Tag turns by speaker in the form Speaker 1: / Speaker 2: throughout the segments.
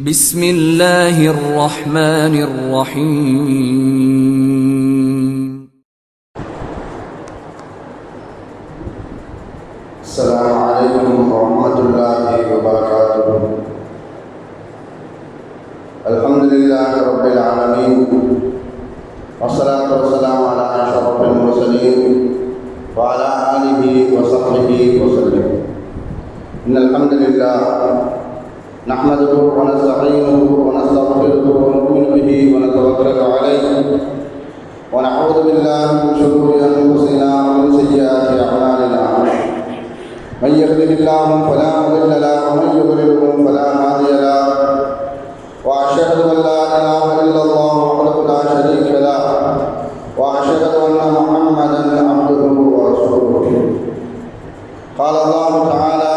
Speaker 1: بسم الله الرحمن الرحيم.
Speaker 2: السلام عليكم ورحمة الله وبركاته. الحمد لله رب العالمين، والصلاة والسلام على أشرف المرسلين وعلى آله وصحبه وسلم. إن الحمد لله نحمده ونستعينه ونستغفره ونؤمن به ونتوكل عليه ونعوذ بالله من شرور أنفسنا ومن سيئات أعمالنا. من يهده الله فلا مضل له ومن يضلل فلا هادي له، وأشهد أن لا إله إلا الله وحده لا شريك له، وأشهد أن محمدا عبده ورسوله. قال الله تعالى: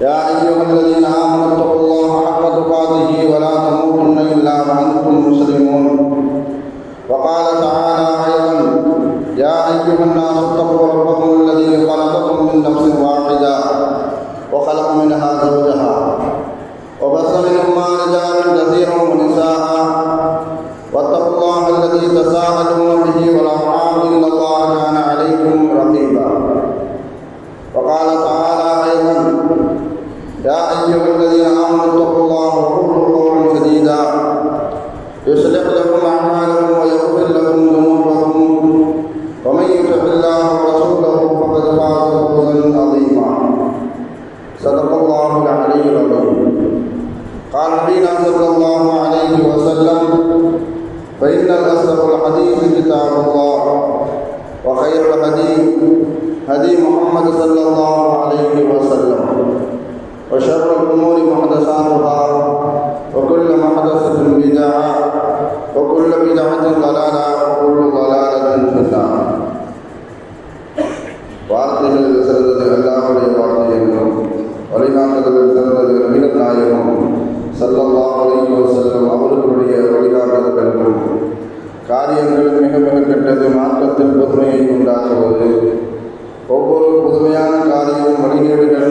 Speaker 2: يا أيها الذين آمنوا اتقوا الله حق تقاته ولا تموتن إلا وأنتم مسلمون. وقال تعالى أيضا: يا أيها الناس اتقوا ربكم الذي خلقكم من نفس واحدة وخلق منها زوجها وبث منهما رجالا كثيرا ونساء، واتقوا الله الذي تساءلون به والأرحام إن الله كان عليكم رقيبا. وقال تعالى أيضا: يا أيها الذين آمنوا اتقوا الله وقولوا قولا سديدا يصلح لكم أعمالكم ويغفر لكم ذنوبكم، ومن يطع الله ورسوله فقد فاز فوزا عظيما. صدق الله العلي العظيم. قال نبينا صلى الله عليه وسلم: فإن الأصدق الحديث كتاب الله، وخير الهدي هدي محمد صلى الله عليه وسلم، وشر الأمور محدثاتها، وكل محدثة بدعة، وكل بدعة ضلالة، وكل ضلالة في النار. வார்த்தைகளில் சிறந்தது அல்லாஹ்வுடைய வார்த்தை என்றும், வழிகாட்டுதலில் சிறந்தது நபிகள் நாயகம் ஸல்லல்லாஹு அலைஹி வஸல்லம் அவர்களுடைய வழிகாட்டுதல் என்றும், காரியங்கள் மிக மிக கெட்டது மார்க்கத்தில் புதுமையை உண்டாக்குவது, ஒவ்வொரு புதுமையான காரியமும் வழிகேடுகள்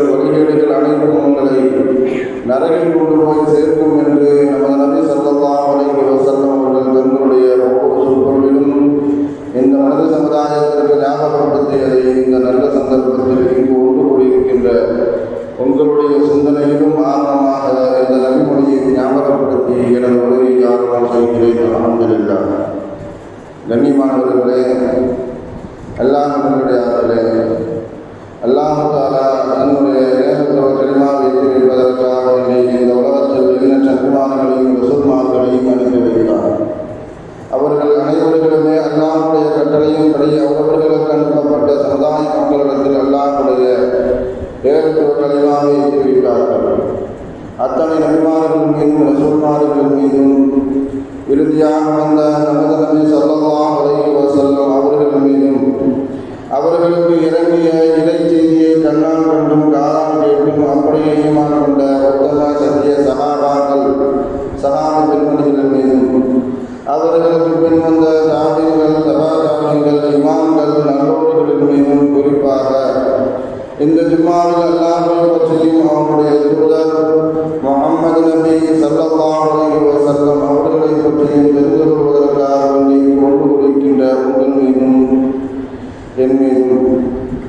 Speaker 2: அனைத்தும் உங்களை நரகில் கொண்டு போய் சேர்க்கும் என்று நமது நபி ஸல்லல்லாஹு அலைஹி வஸல்லம் அவர்கள் தங்களுடைய ஒவ்வொரு சொற்பொழிலும் இந்த மனித சமுதாயத்திற்கு ஞாபகப்படுத்தியதை இந்த நல்ல சந்தர்ப்பத்தில் இங்கு ஒன்று கூடியிருக்கின்ற உங்களுடைய சிந்தனையிலும் ஆர்வமாக இந்த நபிமொழியை ஞாபகப்படுத்தி எனது உதவி ஆர்வம் செய்கிறேன். அல்ஹம்துலில்லாஹ். கண்ணியமானவர்களே, அல்லாஹ்வுடைய அல்லாஹ் தஆலா தன்னுடைய நேரத்துவ கலிமாவை வைப்பதற்காக இந்த உலகத்தில் எண்ணற்ற குர்ஆன்களையும் ரசூல்மார்களையும் அனுப்பி வைத்தார். அவர்கள் அனைவர்களுமே அல்லாஹ்வுடைய கட்டளையும் படி அவர்களுக்கு அனுப்பப்பட்ட சமுதாய மக்களிடத்தில் அல்லாஹ்வுடைய நேரத்துவ கலிமாவை வைத்தார்கள். அத்தனை நபிமார்கள் மீதும் ரசூல்மார்கள் மீதும் இறுதியாக வந்த நமது நபி ஸல்லல்லாஹு அலைஹி வஸல்லம் அவர்கள் மீதும் அவர்களுக்கு இறங்கிய இறை செய்தியை கண்ணால் கண்டும் காதால் கேட்டும் அப்படியே ஈமான் கொண்ட உத்தம சத்திய சஹாபாக்கள் சஹாபா பெண்மணிகள் மீதும் அவர்களுக்கு பின் வந்த தாபீன்கள் தபாதாபீன்கள் இமாம்கள் நல்லோர்களின் மீதும் குறிப்பாக இந்த ஜும்மாவில் அல்லாஹ்வை பற்றியும் அவருடைய தூதர் முஹம்மது நபி ஸல்லல்லாஹு அலைஹி வஸல்லம் அவர்களை பற்றியும் தெரிந்து கொள்வதற்காக வேண்டி கொண்டு கொடுக்கின்ற உங்கள் மீதும் என் மீதும்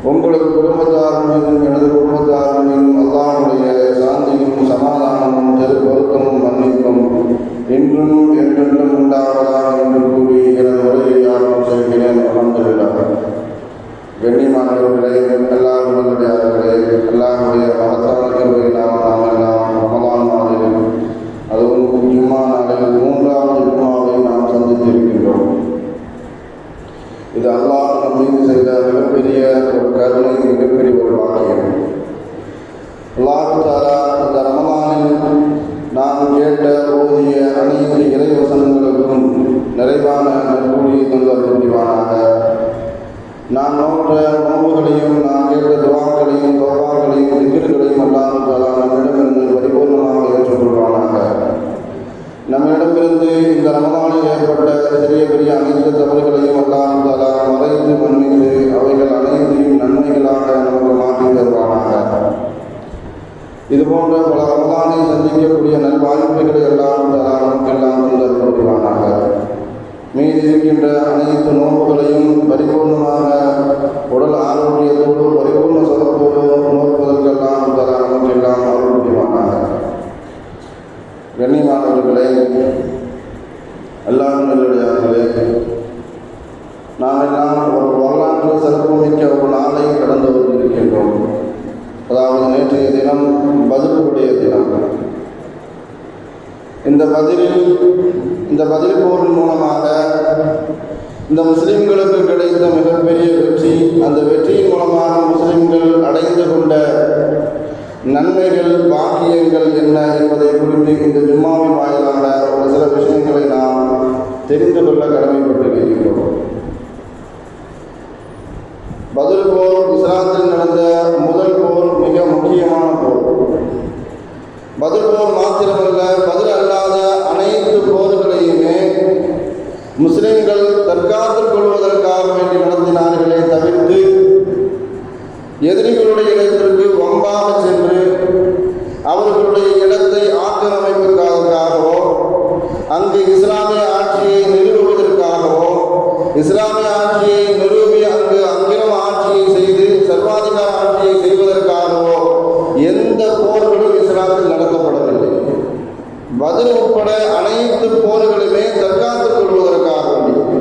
Speaker 2: உங்களுக்கு குடும்பத்தார் மீதும் எனது குடும்பத்தார் மீதும் அல்லாஹ்வுடைய சாந்தியும் சமாதானமும் பொருத்தமும் மன்னிப்பும் இன்றும் என்றென்றும் உண்டாவதாக என்று கூறி எனது உரையை ஆரம்பம் செய்கிறேன். அல்ஹம்துலில்லாஹ். கண்ணியமானவர்களே, அல்லாஹ்வுடைய அல்லாஹ்வுடைய மகத்தான கிருபையினால் நாம் எல்லாம் ரமலான் மாதத்தில் அதுவும் ஜும்மா நாளில் 3வது ஜும்மாவை நாம் சந்தித்திருக்கின்றோம். இது அல்லாஹ் நம் மீது செய்த மிகப்பெரிய ஒரு கருணை, மிகப்பெரிய ஒரு பாக்கியம். அல்லாஹ் தஆலா இந்த ரமலானில் நாம் கேட்ட ஓதிய அனைத்து இறைவசனங்களுக்கும் நிறைவான நற்கூலியை தந்தருள் புரிவானாக. நாம் நோற்ற நோன்புகளையும் நாம் கேட்ட துஆக்களையும் தௌபாக்களையும் திக்ர்களையும் அல்லாஹ் தஆலா நம்மிடமிருந்து பரிபூர்ணமாக ஏற்றுக்கொள்வானாக. நம்மிடமிருந்து இந்த ரமலானில் ஏற்பட்ட சிறிய பெரிய அனைத்து தவறுகளையும் அல்லாஹ் தஆலா மறைத்து மன்னித்து அவைகள் அனைத்தையும் நன்மைகளாக நமக்கு மாற்றி தருவானாக. இதுபோன்ற பல ரமலானை சந்திக்கக்கூடிய இருக்கின்ற அனைத்து நோன்புகளையும் பரிபூர்ணமாக உடல் ஆரோக்கியத்தோடு பரிபூர்ண சுகத்தோடு நோக்குவதற்கெல்லாம் நமக்கெல்லாம் அருள் புரிவானாக. கண்ணியமானவர்களே, அல்லாஹ் நல்லடியார்களே, நாம் எல்லாம் ஒரு வரலாற்று சிறப்புமிக்க ஒரு நாளை கடந்து வந்திருக்கின்றோம். அதாவது நேற்றைய தினம் பதிலுடைய தினம். இந்த பதில் போரின் மூலமாக இந்த முஸ்லிம்களுக்கு கிடைத்த மிகப்பெரிய வெற்றி, அந்த வெற்றியின் மூலமாக முஸ்லிம்கள் அடைந்து கொண்ட நன்மைகள் பாக்கியங்கள் என்ன என்பதை குறித்து இந்த ஜும்மாவின் வாயிலான ஒரு சில விஷயங்களை நாம் தெரிந்து கொள்ள கடமைப்பட்டிருக்கிறோம். பதில் போர் இஸ்லாத்தில் நடந்த முதல் போர், மிக முக்கியமான போர். பதில் போர் மாத்திரமல்ல, பதில் அல்லாத அனைத்து போர்களையுமே முஸ்லிம்கள் தற்காத்துக் கொள்வதற்காக வேண்டி நடத்தினார்களே தவிர்த்து எதிரிகளுடைய இடத்திற்கு வம்பாக சென்று அவர்களுடைய இடத்தை ஆக்கிரமிப்பதற்காகவோ, அங்கு இஸ்லாமிய ஆட்சியை நிறுவுவதற்காகவோ, இஸ்லாமிய ஆட்சியை நிறுவி அங்கு அங்கிலம் ஆட்சியை செய்து சர்வாதிகார ஆட்சியை செய்வதற்காகவோ எந்த போர்களும் இஸ்லாத்தில் நடத்தப்படவில்லை. பதில் உட்பட அனைத்து போர்களுமே தற்காத்துக் கொள்வதற்காக வேண்டி,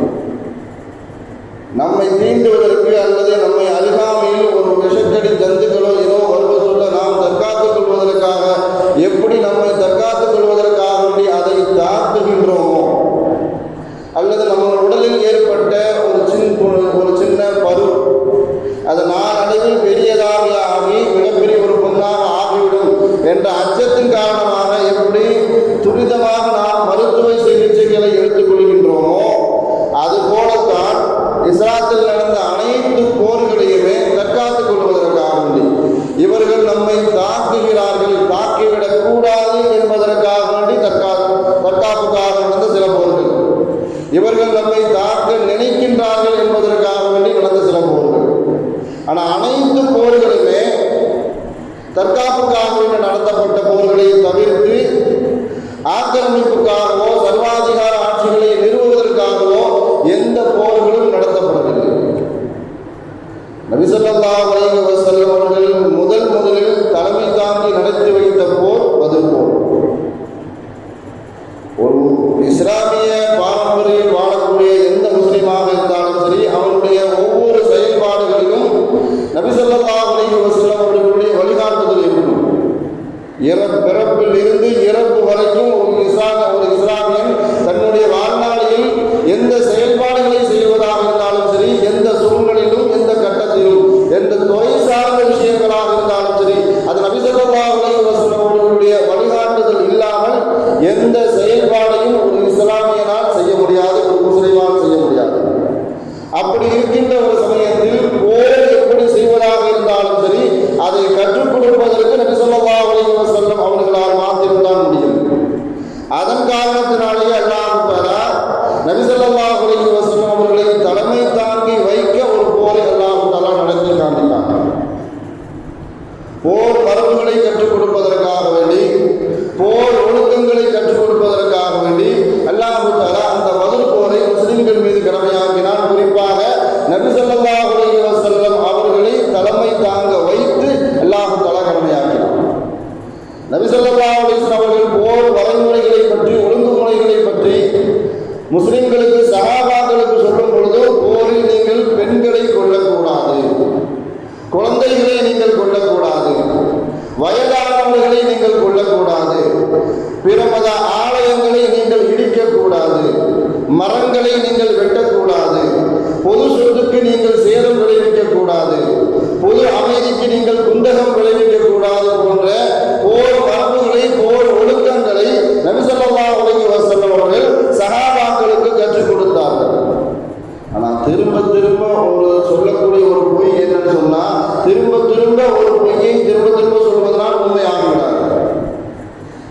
Speaker 2: நம்மை தீண்டுவதற்கு அல்லது நம்மை அருகாமையில் ஒரு விஷக்கடி ஜந்துக்களோ ஏதோ வருவது சொல்ல நாம் தற்காத்துக் கொள்வதற்காக, எப்படி நம்மை தற்காத்துக் கொள்வதற்காக வேண்டி அதை தாக்குகின்றோமோ, அல்லது நம்ம உடலில் ஏற்பட்ட ஒரு சின்ன பரு அது நாளடைவில் பெரியதாக ஆகி மிகப்பெரிய ஒரு பொண்ணாக ஆகிவிடும் என்ற அச்சத்தின் காரணமாக எப்படி துரிதமாக நாம் மருத்துவ சிகிச்சைகளை எடுத்துக்கொள்கின்றோமோ, அதுபோலத்தான் இஸ்லாத்தில் நடந்த அனைத்து போர்களையுமே தற்காத்துக் கொள்வதற்காக வேண்டி இவர்கள் நம்மை தாக்குகிறார்கள், தாக்கிவிடக் கூடாது என்பதற்காக வேண்டி தற்காப்புக்காக நடந்த சில போர்கள், இவர்கள் நம்மை தாக்க நினைக்கின்றார்கள் என்பதற்காக வேண்டி நடந்த சில போர்கள். ஆனால் அனைத்து போர்களுமே தற்காப்புக்காக வேண்டி நடத்தப்பட்ட போர்களை தவிர்த்து ஆக்கிரமிப்புக்காகவோ சர்வாதிகார ஆட்சிகளை நிறுவுவதற்காகவோ எந்த போர்களும் நடத்தப்படவில்லை. நபி ஸல்லல்லாஹு அலைஹி வஸல்லம் அவர்கள் முதலில் தலைமை தாங்கி நடத்தி வைத்த போர் பதில் போர். ஒரு இஸ்லாமிய பாரம்பரியம் வாழக்கூடிய எந்த முஸ்லிமாக இருந்தாலும் சரி, அவருடைய ஒவ்வொரு செயல்பாடுகளிலும் நபி ஸல்லல்லாஹு அலைஹி வஸல்லம் அவர்களுடைய வழிகாட்டுதல் இருக்கும். பிறப்பில் இருந்து இறப்பு வரைக்கும் ஒரு இஸ்லாமியன் தன்னுடைய வாழ்நாளில் எந்த செயல்பாடுகளை செய்வதாக இருந்தாலும் சரி, எந்த சூழ்நிலையிலும் எந்த கட்டத்திலும் எந்த துறை சார்ந்த விஷயங்களாக இருந்தாலும் சரி, அது நபி ஸல்லல்லாஹு அலைஹி வஸல்லம் அவர்களுடைய வழிகாட்டுதல் இல்லாமல் எந்த செயல்பாடையும் ஒரு இஸ்லாமியனால் செய்ய முடியாது, ஒரு முஸ்லிமால் செய்ய முடியாது. அப்படி இருக்கின்ற ஒரு சமயத்தில் போர் எப்படி செய்வதாக இருந்தாலும் சரி, அதை கற்றுக் கொடுப்பதற்கு நபி ஸல்லல்லாஹு அலைஹி வஸல்லம் அவர்களால் மாத்திரம்தான் முடியும். அதன் காரணத்தினாலேயே அல்லாஹ் தஆலா நபி ஸல்லல்லாஹு அலைஹி வஸல்லம் அவர்களை தலைமை தாங்கி வைக்க ஒரு போரை அல்லாஹ் தஆலா நடத்தி காண்பித்தார். போர் மரபுகளை கற்றுக் கொடுப்பதற்காக வேண்டி, போர் ஒழுக்கங்களை கற்றுக் கொடுப்பதற்காக வேண்டி அல்லாஹ் தஆலா அந்த பதில் போரை முஸ்லிம்கள் மீது கடமையாக்கினார். குறிப்பாக நபி ஸல்லல்லாஹு அலைஹி வஸல்லம் அவர்களை தலைமை தாங்க வைத்து அல்லாஹ் தஆலா கடமையாக்கினார். நபி ஸல்லல்லாஹு அலைஹி வஸல்லம் அவர்கள் போர் வரைமுறைகளை பற்றி, ஒழுங்குமுறைகளை பற்றி முஸ்லிம்களுக்கு சஹாபாக்களுக்கு சொல்லும் பொழுது, போரில் நீங்கள் பெண்களை கொல்லக்கூடாது, குழந்தைகளை நீங்கள் கொல்லக்கூடாது, வயதானவர்களை நீங்கள் கொல்லக்கூடாது, பிற மத ஆலயங்களை நீங்கள் இடிக்கக்கூடாது, மரங்களை நீங்கள் வெட்டக்கூடாது, பொது சொத்துக்கு நீங்கள் சேதம் விளைவிக்கக்கூடாது, பொது அமைதிக்கு நீங்கள் குந்தகம் விளைவிக்கக்கூடாது போன்ற போர் மரபுகளை, போர் ஒழுக்கங்களை நபி ஸல்லல்லாஹு அலைஹி வஸல்லம் அவர்கள் சஹாபாக்களுக்கு கற்றுக் கொடுத்தார்கள். ஆனால் திரும்ப ஒரு சொல்லக்கூடிய ஒரு பொய் என்னன்னு சொன்னா, திரும்ப ஒரு பொய்யை திரும்ப சொல்வதனால் உண்மையாகிவிடாது.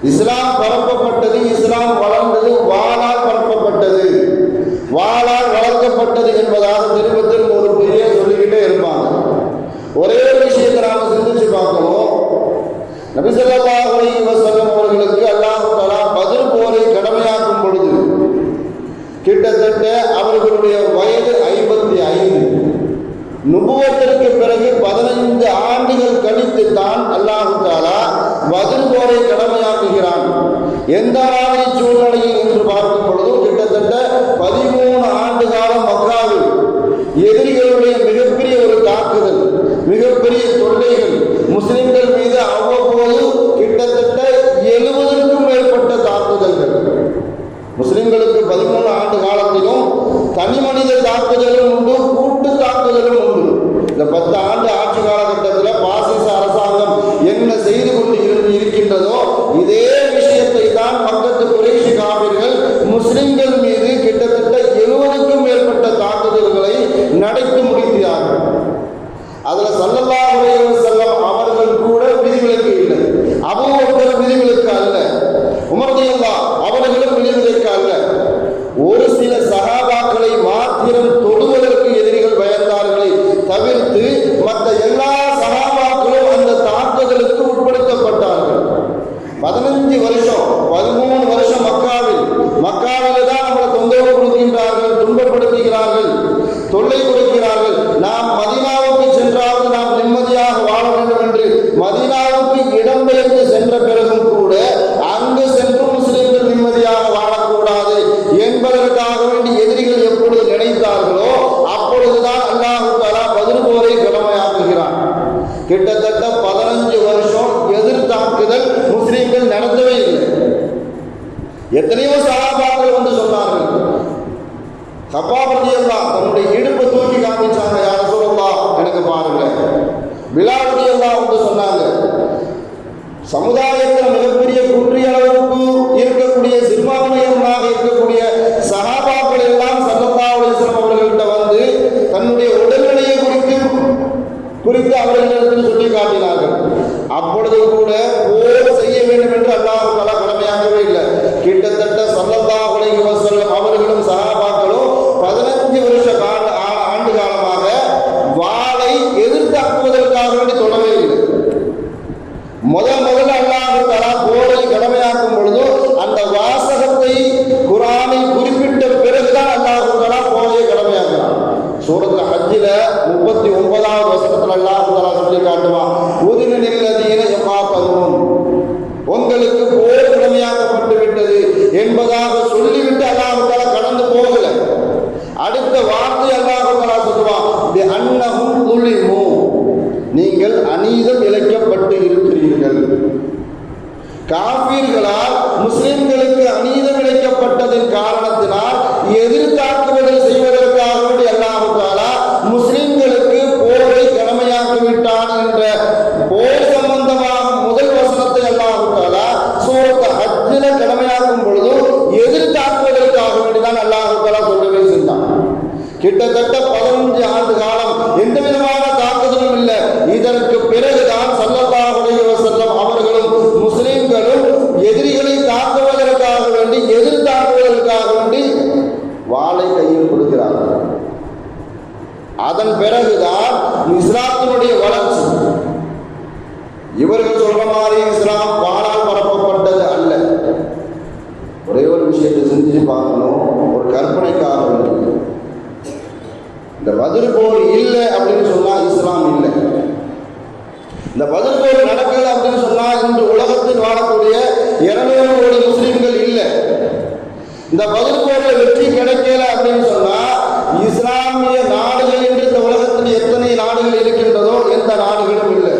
Speaker 2: இஸ்லாம் பரப்பப்பட்டது, இஸ்லாம் வளர்ந்தது வாளால் பரப்பப்பட்டது, வாளால் வளர்க்கப்பட்டது என்பதாக திரும்ப ஒரு பொய்யை சொல்லிக்கிட்டே இருப்பாங்க. ஒரே விஷயத்தை நாம சிந்திச்சு பார்க்கணும். நபி ஸல்லல்லாஹு அலைஹி வஸல்லம் அவர்களுக்கு அல்லாஹ் தஆலா பதில் போரை கடமையாக்கும் பொழுது கிட்டத்தட்ட அவர்களுடைய தான் அல்லாஹ் தஆலா பத்ர் போரை கடமையாக்குகிறான். எந்த மாதிரி சூழ்நிலையில் என்று பார்க்கும் பொழுது கிட்டத்தட்ட 13 ஆண்டு காலம் மக்காவில் எதிரிகளுடைய மிகப்பெரிய ஒரு தாக்குதல், மிகப்பெரிய தொல்லைகள் முஸ்லிம்கள் மீது அவ்வப்போது கிட்டத்தட்ட 70க்கும் மேற்பட்ட தாக்குதல்கள். முஸ்லிம்களுக்கு 13 ஆண்டு காலத்திலும் தனி மனித தாக்குதலும் உண்டு, கூட்டு தாக்குதலும் உண்டு. இந்த 10 ஆண்டு ஆட்சி காலகட்டத்தில் பாசிச அரசாங்கம் என்ன செய்து கொண்டு இருக்கின்றதோ இதே விஷயத்தை தான் மக்கத்து குறைஷி காபிர்கள் முஸ்லிம்கள் மீது கிட்டத்தட்ட 70க்கும் மேற்பட்ட தாக்குதல்களை நடத்தி முடிக்கிறார்கள். அதுல ஸல்லல்லாஹு அலைஹி வஸல்லம் அவர்கள் கூட விதிவிலக்கு இல்லை. அபூபக்கர் விதிவிலக்கு அல்ல, உமர் ரலியல்லாஹு அவர்களும் விதிவிலக்கு அல்ல. ஒரு சில சஹாபாக்களை மாத்திரம் தொடுவதற்கு எதிரிகள் பயந்தார்களே தவிர்த்து மற்ற எல்லா சஹாபாக்களும் அந்த தாக்குதலுக்கு உட்படுத்தப்பட்டார்கள். 15 வருஷம் 13 வருஷம் மக்காவில் தான் நம்மளை தொந்தரவு கொடுக்கின்றார்கள், துன்பப்படுத்துகிறார்கள், தொல்லை கொடுக்கிறார்கள். நாம் மதீனாவுக்கு சென்றாவது நாம் நிம்மதியாக வாழ வேண்டும் என்று மதீனாவுக்கு இடம்பெயர்ந்து சென்ற பிறகும் கூட அங்கு சென்று முஸ்லிம்கள் நிம்மதியாக வாழக்கூடாது என்பதற்காக வேண்டி எதிரிகள் எப்பொழுது நினைத்தார்களோ அப்பொழுதுதான் அல்லாஹ் தஆலா பத்ர் போரை கடமையாக்குகிறான். கிட்டத்தட்ட 15 வருஷம் எதிர் தாக்குதல் முஸ்லிம்கள் நடத்தவே இல்லை. எத்தனையோ சஹாபாக்கள் வந்து சொன்னார்கள். கப்பாப் ரலியல்லாஹு தன்னுடைய இடுப்பை தூக்கி காமிச்சாங்க, யா ரசூலல்லாஹ் எனக்கு பாருங்க. பிலால் ரலியல்லாஹு வந்து சொன்னாங்க, சமுதாயத்தில் மிகப்பெரிய குன்றிய அளவுக்கு இருக்கக்கூடிய சிறுபான்மையினராக இருக்கக்கூடிய சஹாபாக்கள் எல்லாம் ஸல்லல்லாஹு அலைஹி வஸல்லம் அவர்கள்ட்ட வந்து தன்னுடைய உடல்நிலையை குறித்து அவர்களிடத்தில் சொல்லி காட்டினார்கள். அப்பொழுது கூட போர் செய்ய வேண்டும் என்று அல்லாஹ் தஆலா கடமையாக்கவே இல்லை. கிட்டத்தட்ட ஸல்லல்லாஹு அலைஹி வஸல்லம் அவர்களும் சஹாபாக்களும் 15 வருஷ ஆண்டு காலமாக வாளை எதிர்த்தாக்குவதற்காக வேண்டி தொடவே இல்லை. முதல்ல அல்லாஹ் தஆலா போரை கடமையாக்கும் பொழுது அந்த வாசகத்தை குர்ஆனில் குறிப்பிட்ட பிறகுதான் அல்லாஹ் தஆலா போரை கடமையாக்குறான். சூரத்துல் ஹஜ்ஜில 39வது வசனத்தில் அல்லாஹ் தஆலா சொல்லி காட்டுவான், உதினல்லதீன யகாத்தலூன், உங்களுக்கு போர் கடமையாக்கப்பட்டு விட்டது என்பதாக சொல்லிவிட்டு அல்லாஹ் தஆலா கடந்து போகல. அடுத்த வார்த்தை அல்லாஹ் தஆலா சொல்லுவான், பி அன்னஹும் துலிமு, நீங்கள் அநீதம் இழைக்கப்பட்டு இருக்கிறீர்கள். காபீர்களால் முஸ்லிம்களுக்கு அநீதம் இழைக்கப்பட்டதன் காரணத்தினால் எதிர்த்தாக்குதல் செய்வதற்காக வேண்டி அல்லாஹ் தஆலா முஸ்லிம்களுக்கு போரை கடமையாக்கிவிட்டான் என்ற போர் சம்பந்தமாக முதல் வசனத்தை அல்லாஹ் தஆலா சூரத் ஹஜ்ஜில கடமையாக்கும் பொழுது எதிர்த்தாக்குவதற்காக வேண்டிதான் அல்லாஹ் தஆலா சொல்லவே செஞ்சான். கிட்டத்தட்ட 15 ஆண்டு காலம் எந்த விதமான தாக்குதலும் இல்லை. இதற்கு பிறகுதான் ஸல்லல்லாஹு அலைஹி வஸல்லம் அவர்களும் முஸ்லிம்களும் எதிரிகளை தாக்குவதற்காக வேண்டி எதிர்த்தாக்குவதற்காக வேண்டி வாளை கையில் கொடுக்கிறார்கள். அதன் பிறகுதான் இஸ்லாத்தினுடைய வளர்ச்சி. இவர்கள் சொல்ற மாதிரி இஸ்லாம் வாளால் பரப்பப்பட்டது அல்ல. ஒரே ஒரு விஷயத்தை சிந்திச்சு பார்க்கணும், ஒரு கற்பனைக்காக வேண்டி. இந்த பத்ர் போர் இல்லை அப்படின்னு சொன்னா இஸ்லாம் இல்லை. இந்த பத்ர் போர் நடக்கல அப்படின்னு சொன்னா இன்று உலகத்தில் வாழக்கூடிய 200 கோடி முஸ்லிம்கள் இல்லை. இந்த பத்ர் போர்ல வெற்றி கிடைக்கல அப்படின்னு சொன்னா இஸ்லாமிய நாடுகள் என்று இந்த உலகத்தில் எத்தனை நாடுகள் இருக்கின்றதோ எந்த நாடுகளும் இல்லை.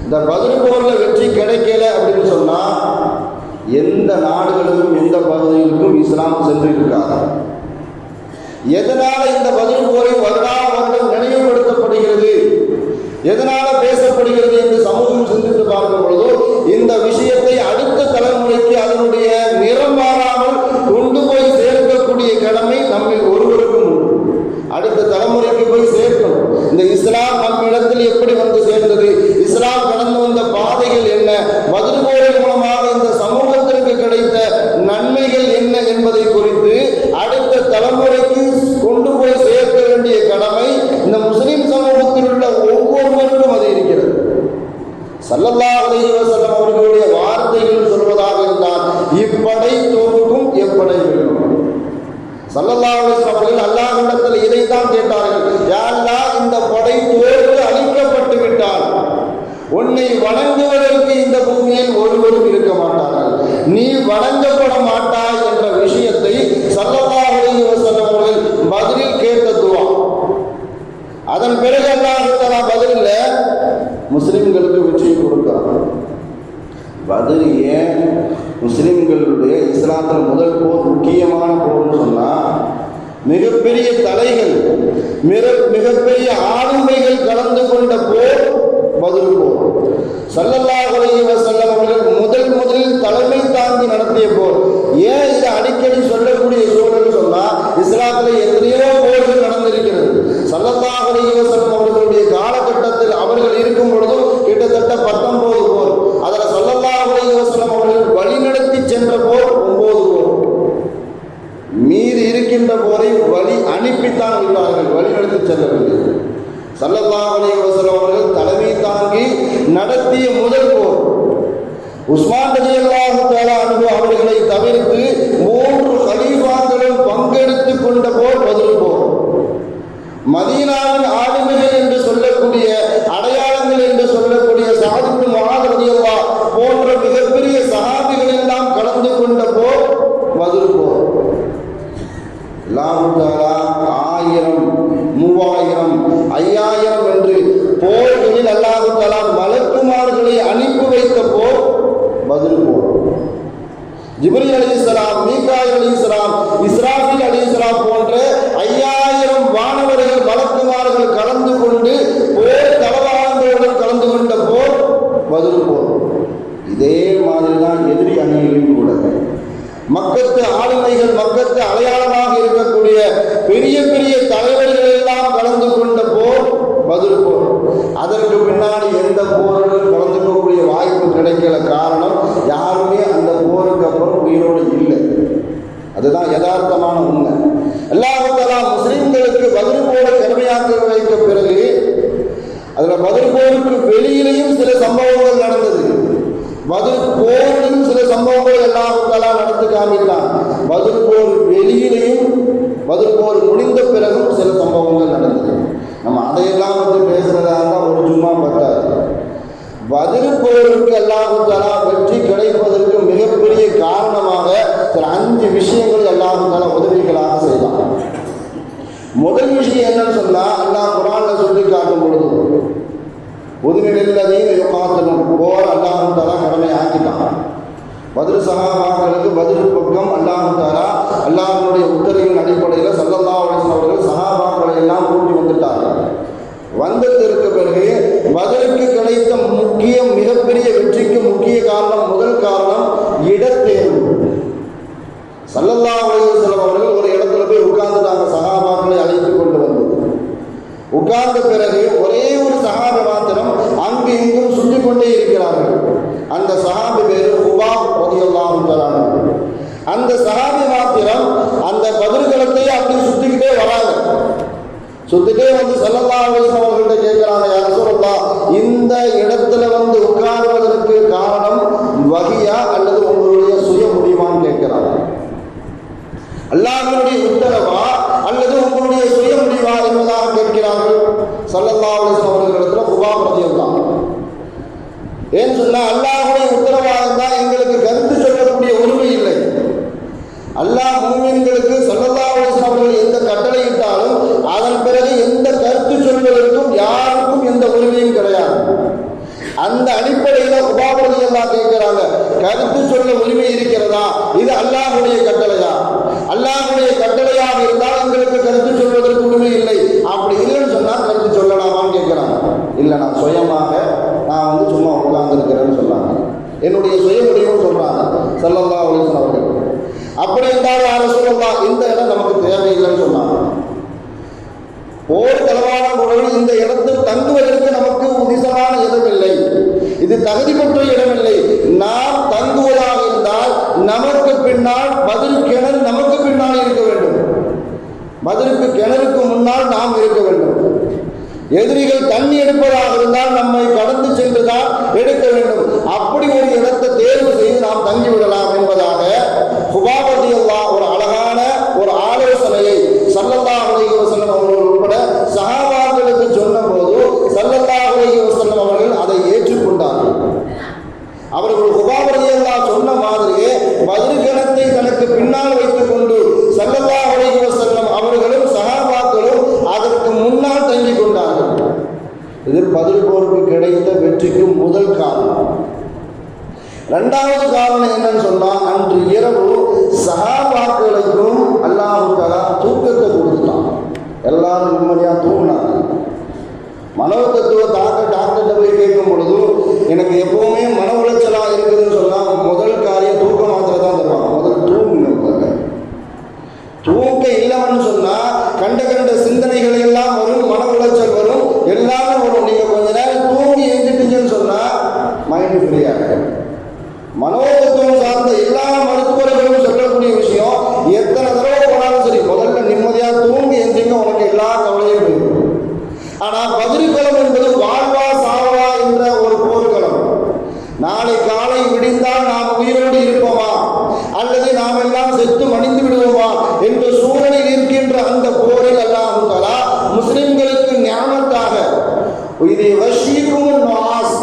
Speaker 2: இந்த பத்ர் போர்ல வெற்றி கிடைக்கல அப்படின்னு சொன்னா எந்த நாடுகளுக்கும் எந்த பகுதிகளுக்கும் இஸ்லாம் சென்று இருக்காது. எதனால இந்த பத்ர் போரை வருடம் நினைவுபடுத்தப்படுகிறது, எதனால பேசப்படுகிறது என்று சமூகம் சிந்தித்து பார்க்கும் பொழுது இந்த விஷயத்தை அடுத்த தலைமுறைக்கு அதனுடைய நிறம் மாறாமல் கொண்டு போய் சேர்க்கக்கூடிய கடமை நம்மில் ஒருவருக்கும் உண்டு. அடுத்த தலைமுறைக்கு போய் சேர்க்கணும். இந்த இஸ்லாம் நம் இடத்தில் எப்படி வந்து சேர்ந்தது, இஸ்லாம் கடந்து வந்த பாதைகள் என்ன, பத்ர் போரின் மூலமாக இந்த சமூகத்திற்கு கிடைத்த நன்மைகள் என்ன என்பதை குறித்து அடுத்த தலைமுறைக்கு கொண்டு போய் சேர்க்க வேண்டிய கடமை இந்த முஸ்லிம் சமூகத்தில் உள்ள ஒவ்வொருவருக்கும் அது இருக்கிறது. ஸல்லல்லாஹு அலைஹி வஸல்லம் அவர்களுடைய வார்த்தைகள் சொல்வதாக இருந்தால் இப்படை தோற்கும் எப்படை வெல்லும். ஸல்லல்லாஹு அலைஹி வஸல்லம் அவர்கள் அல்லாஹ்விடத்தில் இதைத்தான் கேட்டார்கள், யா அல்லாஹ் இந்த படை தோற்று அழிக்கப்பட்டு விட்டால் உன்னை ஏன் முஸ்லிம்களுடைய இஸ்லாத்தில் முதல் போர் முக்கியமான போர்னு சொன்னால் மிகப்பெரிய தலைகள் மிகப்பெரிய ஆளுமைகள் கலந்து கொண்ட போர் பத்ர் போர். ஸல்லல்லாஹு அலைஹி வஸல்லம் அவர்கள் முதலில் தலைமை தாங்கி நடத்திய போர். ஏன் இதை அடிக்கடி சொல்லக்கூடிய சூழல் சொன்னா, இஸ்லாத்தில் எத்தனையோ போர்கள் நடந்திருக்கிறது. ஸல்லல்லாஹு அலைஹி வஸல்லம் அவர்களுடைய காலகட்டத்தில் அவர்கள் இருக்கும் பொழுதும் கிட்டத்தட்ட 19 போர். அதில் ஸல்லல்லாஹு அலைஹி வஸல்லம் அவர்கள் வழிநடத்தி சென்ற போர் 9 போர். மீறி இருக்கின்ற போரை வழி அனுப்பித்தான் உள்ளார்கள், வழிநடத்தி செல்லவில்லை. ஸல்லல்லாஹு அலைஹி வஸல்லம் அவர்கள் தலைமை தாங்கி நடத்திய முதல் போர். உஸ்மான் ரலியல்லாஹு தஆலா அன்ஹு அவர்களை தவிர்த்து 3 கலீஃபாக்களும் பங்கெடுத்துக் கொண்ட போர் பத்ர் போர். மதீனாவின் ஆளுமைகள் என்று சொல்லக்கூடிய, அடையாளங்கள் என்று சொல்லக்கூடிய ஸஅத் இப்னு முஆத் ரலியல்லாஹு போன்ற மிகப்பெரிய சஹாபிகள் எல்லாம் கலந்து கொண்ட போர் பத்ர் போர். அல்லாஹ் தஆலா 1000, 3000, 5000 என்று போர்களில் அல்லாஹ் தஆலா மலக்குமார்களை அனுப்பி வைத்த போர் பத்ர் போர். ஜிப்ரீல் அலைஹிஸ்ஸலாம், மீகாயில் அலைஹிஸ்ஸலாம், இஸ்ராஃபீல் அலைஹிஸ்ஸலாம் போன்ற 5000 வானவர்கள் மலக்குமார்கள் கலந்து கொண்டு போர் தளவாளங்களுடன் கலந்து கொண்ட போர் பத்ர் போர். இதே மாதிரி தான் எதிரி அணியிலும் கூட மக்கத்து ஆளுமைகள், மக்கத்து அடையாளமாக இருக்கக்கூடிய பெரிய பெரிய தலைவர்கள் எல்லாம் கலந்து கொண்ட போர் பத்ர் போர். அதற்கு பின்னாடி எந்த போர்கள் கலந்துக்கக்கூடிய வாய்ப்பு கிடைக்கல. காரணம், யாருமே அந்த போருக்கு அப்புறம் உயிரோடு இல்லை. அதுதான் யதார்த்தமான உண்மை. அல்லாஹ் தஆலா முஸ்லிம்களுக்கு பத்ர் போரை கடமையாக்கி வைத்த பிறகு அதில் பத்ர் போருக்கு வெளியிலேயும் சில சம்பவங்கள் நடந்தது. பத்ர் போரிலும் சில சம்பவங்கள் அல்லாஹ் தஆலா நடத்தி காமித்தான். பத்ர் போர் வெளியிலேயும் பத்ர் போர் முடிந்த பிறகும் சில சம்பவங்கள் நடந்தது. நம்ம அதையெல்லாம் வந்து பேசுறதா இருந்தால் ஒரு சும்மா பத்தாது. பத்ர் போருக்கு அல்லாஹ் தஆலா வெற்றி கிடைப்பதற்கு மிகப்பெரிய காரணமாக சில 5 விஷயங்கள் அல்லாஹ் தஆலா உதவிகளாக செய்தான். முதல் விஷயம் என்னன்னு சொன்னா, அல்லாஹ் குர்ஆன்ல சொல்லி காட்டும் பொழுது உதுநிலையிலதையும் யுகாத்தலும் போர் அல்லாஹ் தஆலா கடமை ஆக்கிட்டான். பத்ர் சஹாபாக்களுக்கு பத்ர் பக்கம் அல்லாஹ் தஆலா அல்லாஹ்வுடைய உத்தரவின் அடிப்படையில் ஸல்லல்லாஹு அலைஹி வஸல்லம் அவர்கள் சஹாபாக்களை எல்லாம் கூட்டி வந்துட்டார்கள். வந்ததற்கு பிறகு பத்ருக்கு கிடைத்த மிகப்பெரிய வெற்றிக்கு முக்கிய காரணம், முதல் காரணம் இடத்தேர்வு. ஸல்லல்லாஹு அலைஹி வஸல்லம் அவர்கள் ஒரு இடத்துல போய் உட்கார்ந்துட்டாங்க. சஹாபாக்களை அழைத்து கொண்டு வந்து உட்கார்ந்த பிறகு ஒரே ஒரு சஹாபி மாத்திரம் அங்கு இங்கும் சுற்றி கொண்டே இருக்கிறார்கள். அந்த சஹாபி பேரு ஹுபாப் ரலியல்லாஹு தஆலா. அந்த சஹாபி மாத்திரம் அந்த பத்ர்களத்தை அப்படி சுத்திக்கிட்டே வராங்க. சுத்திட்டே வந்து ஸல்லல்லாஹு அலைஹி வஸல்லம் அவர்கள்ட்ட கேட்கிறாங்க, யா ரசூலல்லாஹ், இந்த இடத்துல வந்து உட்கார்வதற்கு காரணம் வஹியா அல்லது உங்களுடைய சுய முடிவான்னு கேட்கிறாங்க. அல்லாஹ்வுடைய உத்தரவா அல்லது உங்களுடைய சுய முடிவா என்பதாக கேட்கிறார்கள். ஸல்லல்லாஹு அலைஹி வஸல்லம் அவர்களிடத்தில் ஹுபாப் ரலியல்லாஹு. ஏன்னு சொன்னா, அல்லாஹ்வுடைய உத்தரவாக தான் எங்களுக்கு கருத்து சொல்லக்கூடிய உரிமை இல்லை. அல்லாஹ் முஃமின்களுக்கு ஸல்லல்லாஹு அலைஹி வஸல்லம் அவர்கள் எந்த கட்டளை இட்டாலும் அதன் பிறகு எந்த கருத்து சொல்வதற்கும் யாருக்கும் எந்த உரிமையும் கிடையாது. அந்த அடிப்படையில் ஹுபாப் ரலியல்லாஹு கேட்கிறாங்க, கருத்து சொல்ல உரிமை இருக்கிறதா? இது அல்லாஹ்வுடைய கட்டளையா? அல்லாஹ்வுடைய கட்டளையாக இருந்தால் எங்களுக்கு கருத்து சொல்வதற்கு உரிமை இல்லை. அப்படி இல்லைன்னு சொன்னால் கருத்து சொல்லலாமான்னு கேட்கிறாங்க. இல்லை, நான் சுயமாக வந்து சும்மா உட்கார்ந்துருக்கிறேன்னு சொன்னாங்க. என்னுடைய சுய முடிவும் சொல்றாங்க ஸல்லல்லாஹு அலைஹி வஸல்லம் அவர்கள். அப்படி இருந்தாலும் யா ரசூலல்லாஹ், இந்த இடம் நமக்கு தேவையில்லைன்னு சொன்னாங்க. போர் தளவான பொருள் இந்த இடத்தில் தங்குவதற்கு நமக்கு உதிசமான இடமில்லை, இது தகுதி பெற்ற இடமில்லை. நாம் தங்குவதாக இருந்தால் நமக்கு பின்னால் பத்ர் கிணறு நமக்கு பின்னால் இருக்க வேண்டும். பத்ருக்கு கிணறுக்கு முன்னால் நாம் இருக்க வேண்டும். எதிரிகள் தண்ணி எடுப்பதாக இருந்தால் நம்மை கடந்து சென்றுதான் எடுக்க வேண்டும். அப்படி ஒரு இடத்தை தேர்வு செய்து நாம் தங்கிவிடலாம் என்பதாக ஹுபாப் ரலியல்லாஹு ஒரு அழகான ஒரு ஆலோசனையை ஸல்லல்லாஹு அலைஹி வஸல்லம் அவர்கள் உட்பட சஹாபாக்களுக்கு சொன்னபோது ஸல்லல்லாஹு அலைஹி வஸல்லம் அவர்கள் அதை ஏற்றுக்கொண்டார்கள். அவர்கள் ஹுபாப் ரலியல்லாஹு சொன்ன மாதிரியே பத்ர் கிணத்தை தனக்கு பின்னால் வைத்துக் கொண்டு ஸல்லல்லாஹு அலைஹி வஸல்லம் அவர்களும் சஹாபாக்களும் அதற்கு முன்னால் தங்கிக் கொண்டார்கள். இது பத்ர் போருக்கு கிடைத்த வெற்றிக்கு முதல் காரணம். இரண்டாவது காரணம் காரணம் என்னன்னு சொன்னா, அன்று இரவு சஹாபாக்களுக்கும் அல்லாஹ் தஆலா தூக்கத்தை கொடுத்தான். எல்லாரும் நிம்மதியா தூங்கினாங்க. மனோதத்துவ டாக்டர்கிட்ட போய் கேட்கும் பொழுது, எனக்கு எப்பவுமே மன உளைச்சலா இருக்குதுன்னு சொன்னா முதல் காரியம் தூக்க மாத்திரை தான் தருவாங்க. முதல் தூங்குங்க. தூக்க இல்லைன்னு சொன்னா கண்ட சிந்தனைகள் எல்லாம் வரும், மன உளைச்சல் வரும், எல்லாமே வரும். நீங்க கொஞ்ச நேரம் தூங்கி எழுந்துட்டீங்கன்னு சொன்னா மைண்ட் ஃப்ரீயாக. மனோதத்துவம் சார்ந்த எல்லா மருத்துவர்களும் சொல்லக்கூடிய விஷயம், எத்தனை தடவை போனாலும் சரி முதல்ல நிம்மதியா தூங்கி எழுந்திங்க, உனக்கு எல்லா கவலையும் போயிடும். ஆனா பதிர்களம் என்பது வாழ்வா சாவா என்ற ஒரு போர்க்களம். நாளை காலை விடிந்தால் நாம் உயிரோடு இருப்போமா அல்லது நாம் எல்லாம் செத்து மடிந்து விடுவோமா என்ற சூழலில் இருக்கின்ற அந்த போரில் அல்லாஹ் தஆலா முஸ்லிம்களுக்கு ஞானத்தாக இது வஷீக்கும் நாஸ்,